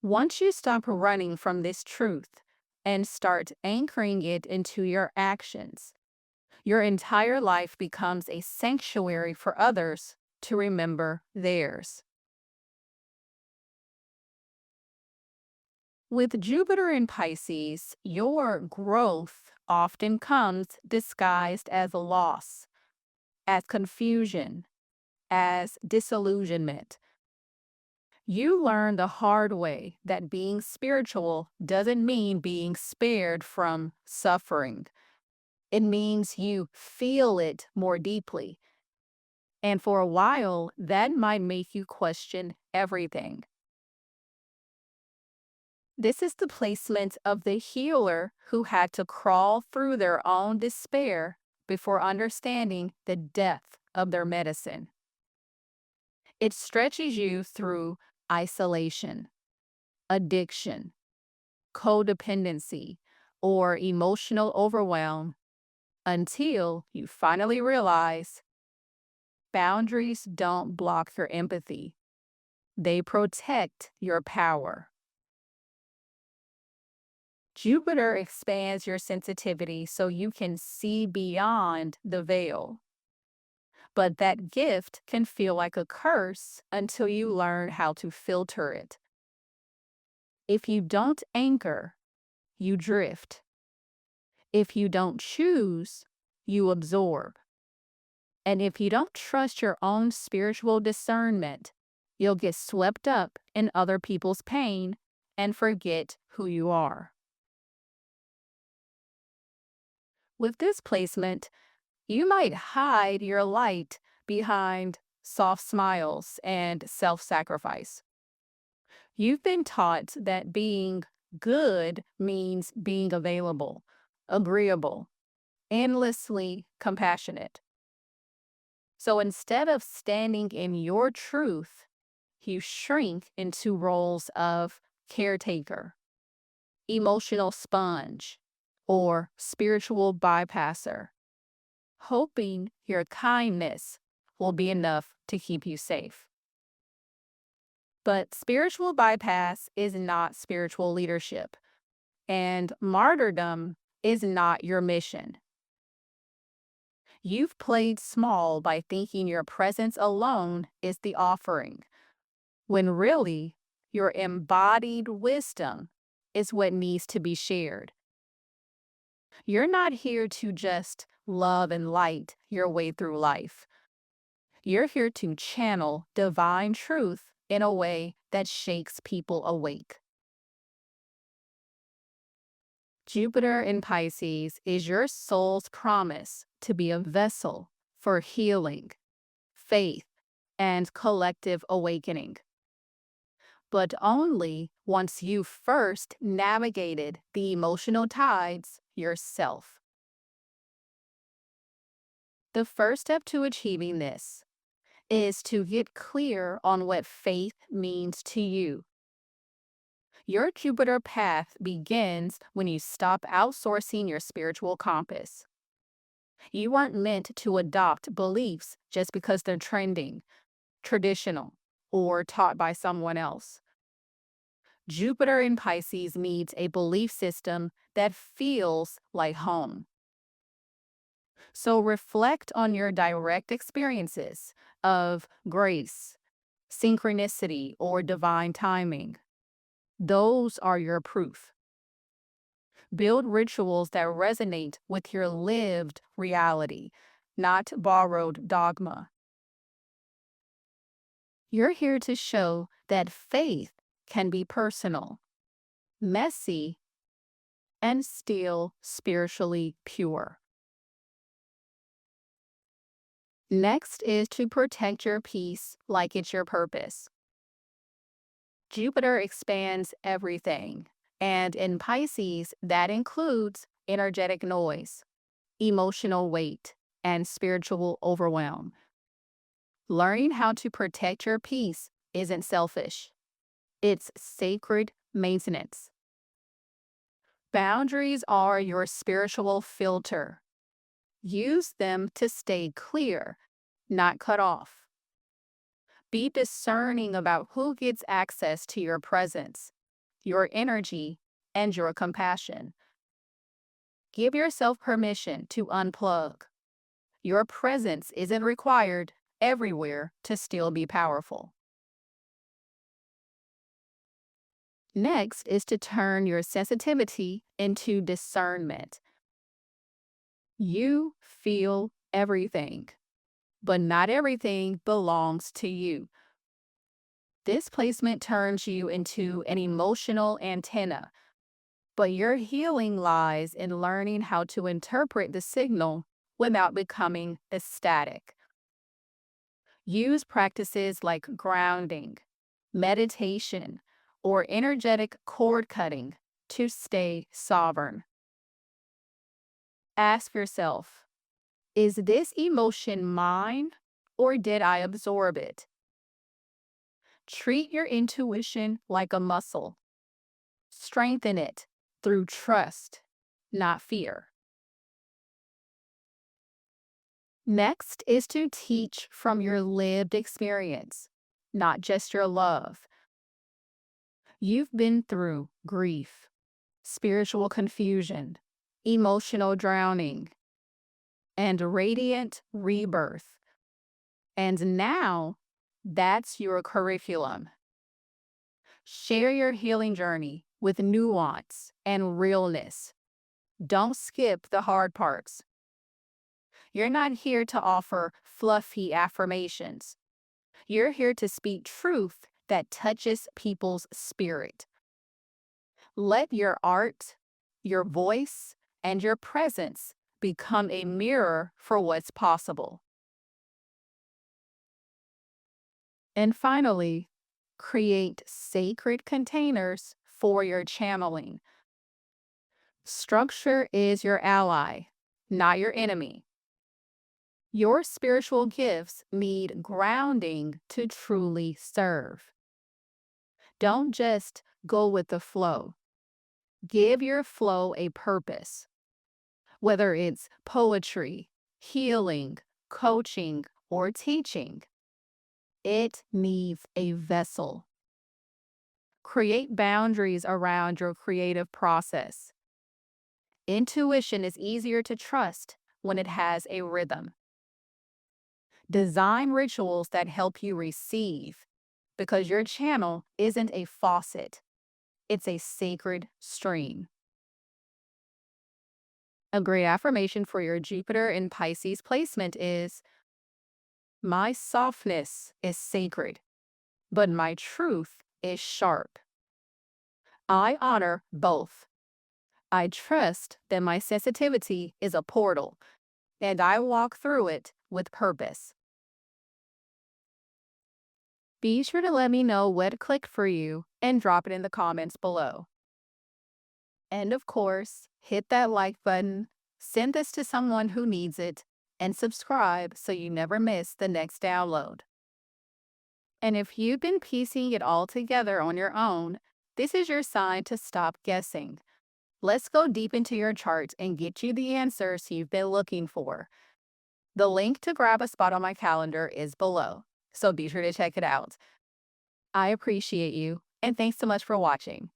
Speaker 2: Once you stop running from this truth and start anchoring it into your actions, your entire life becomes a sanctuary for others to remember theirs. With Jupiter in Pisces, your growth often comes disguised as a loss, as confusion, as disillusionment. You learn the hard way that being spiritual doesn't mean being spared from suffering. It means you feel it more deeply. And for a while, that might make you question everything. This is the placement of the healer who had to crawl through their own despair before understanding the depth of their medicine. It stretches you through isolation, addiction, codependency, or emotional overwhelm until you finally realize boundaries don't block your empathy. They protect your power. Jupiter expands your sensitivity so you can see beyond the veil. But that gift can feel like a curse until you learn how to filter it. If you don't anchor, you drift. If you don't choose, you absorb. And if you don't trust your own spiritual discernment, you'll get swept up in other people's pain and forget who you are. With this placement, you might hide your light behind soft smiles and self-sacrifice. You've been taught that being good means being available, agreeable, endlessly compassionate. So instead of standing in your truth, you shrink into roles of caretaker, emotional sponge, or spiritual bypasser, hoping your kindness will be enough to keep you safe. But spiritual bypass is not spiritual leadership, and martyrdom is not your mission. You've played small by thinking your presence alone is the offering, when really your embodied wisdom is what needs to be shared. You're not here to just love and light your way through life. You're here to channel divine truth in a way that shakes people awake. Jupiter in Pisces is your soul's promise to be a vessel for healing, faith, and collective awakening. But only once you first navigated the emotional tides yourself. The first step to achieving this is to get clear on what faith means to you. Your Jupiter path begins when you stop outsourcing your spiritual compass. You aren't meant to adopt beliefs just because they're trending, traditional, or taught by someone else. Jupiter in Pisces needs a belief system that feels like home. So reflect on your direct experiences of grace, synchronicity, or divine timing. Those are your proof. Build rituals that resonate with your lived reality, not borrowed dogma. You're here to show that faith can be personal, messy, and still spiritually pure. Next is to protect your peace like it's your purpose. Jupiter expands everything, and in Pisces, that includes energetic noise, emotional weight, and spiritual overwhelm. Learning how to protect your peace isn't selfish. It's sacred maintenance. Boundaries are your spiritual filter. Use them to stay clear, not cut off. Be discerning about who gets access to your presence, your energy, and your compassion. Give yourself permission to unplug. Your presence isn't required everywhere to still be powerful. Next is to turn your sensitivity into discernment. You feel everything, but not everything belongs to you. This placement turns you into an emotional antenna, but your healing lies in learning how to interpret the signal without becoming ecstatic. Use practices like grounding, meditation, or energetic cord cutting to stay sovereign. Ask yourself, is this emotion mine or did I absorb it? Treat your intuition like a muscle. Strengthen it through trust, not fear. Next is to teach from your lived experience, not just your love. You've been through grief, spiritual confusion, emotional drowning, and radiant rebirth. And now, that's your curriculum. Share your healing journey with nuance and realness. Don't skip the hard parts. You're not here to offer fluffy affirmations. You're here to speak truth that touches people's spirit. Let your art, your voice, and your presence become a mirror for what's possible. And finally, create sacred containers for your channeling. Structure is your ally, not your enemy. Your spiritual gifts need grounding to truly serve. Don't just go with the flow. Give your flow a purpose. Whether it's poetry, healing, coaching, or teaching, it needs a vessel. Create boundaries around your creative process. Intuition is easier to trust when it has a rhythm. Design rituals that help you receive, because your channel isn't a faucet, it's a sacred stream. A great affirmation for your Jupiter in Pisces placement is, my softness is sacred, but my truth is sharp. I honor both. I trust that my sensitivity is a portal, and I walk through it with purpose. Be sure to let me know what clicked for you and drop it in the comments below. And of course, hit that like button, send this to someone who needs it, and subscribe so you never miss the next download. And if you've been piecing it all together on your own, this is your sign to stop guessing. Let's go deep into your chart and get you the answers you've been looking for. The link to grab a spot on my calendar is below, so be sure to check it out. I appreciate you, and thanks so much for watching.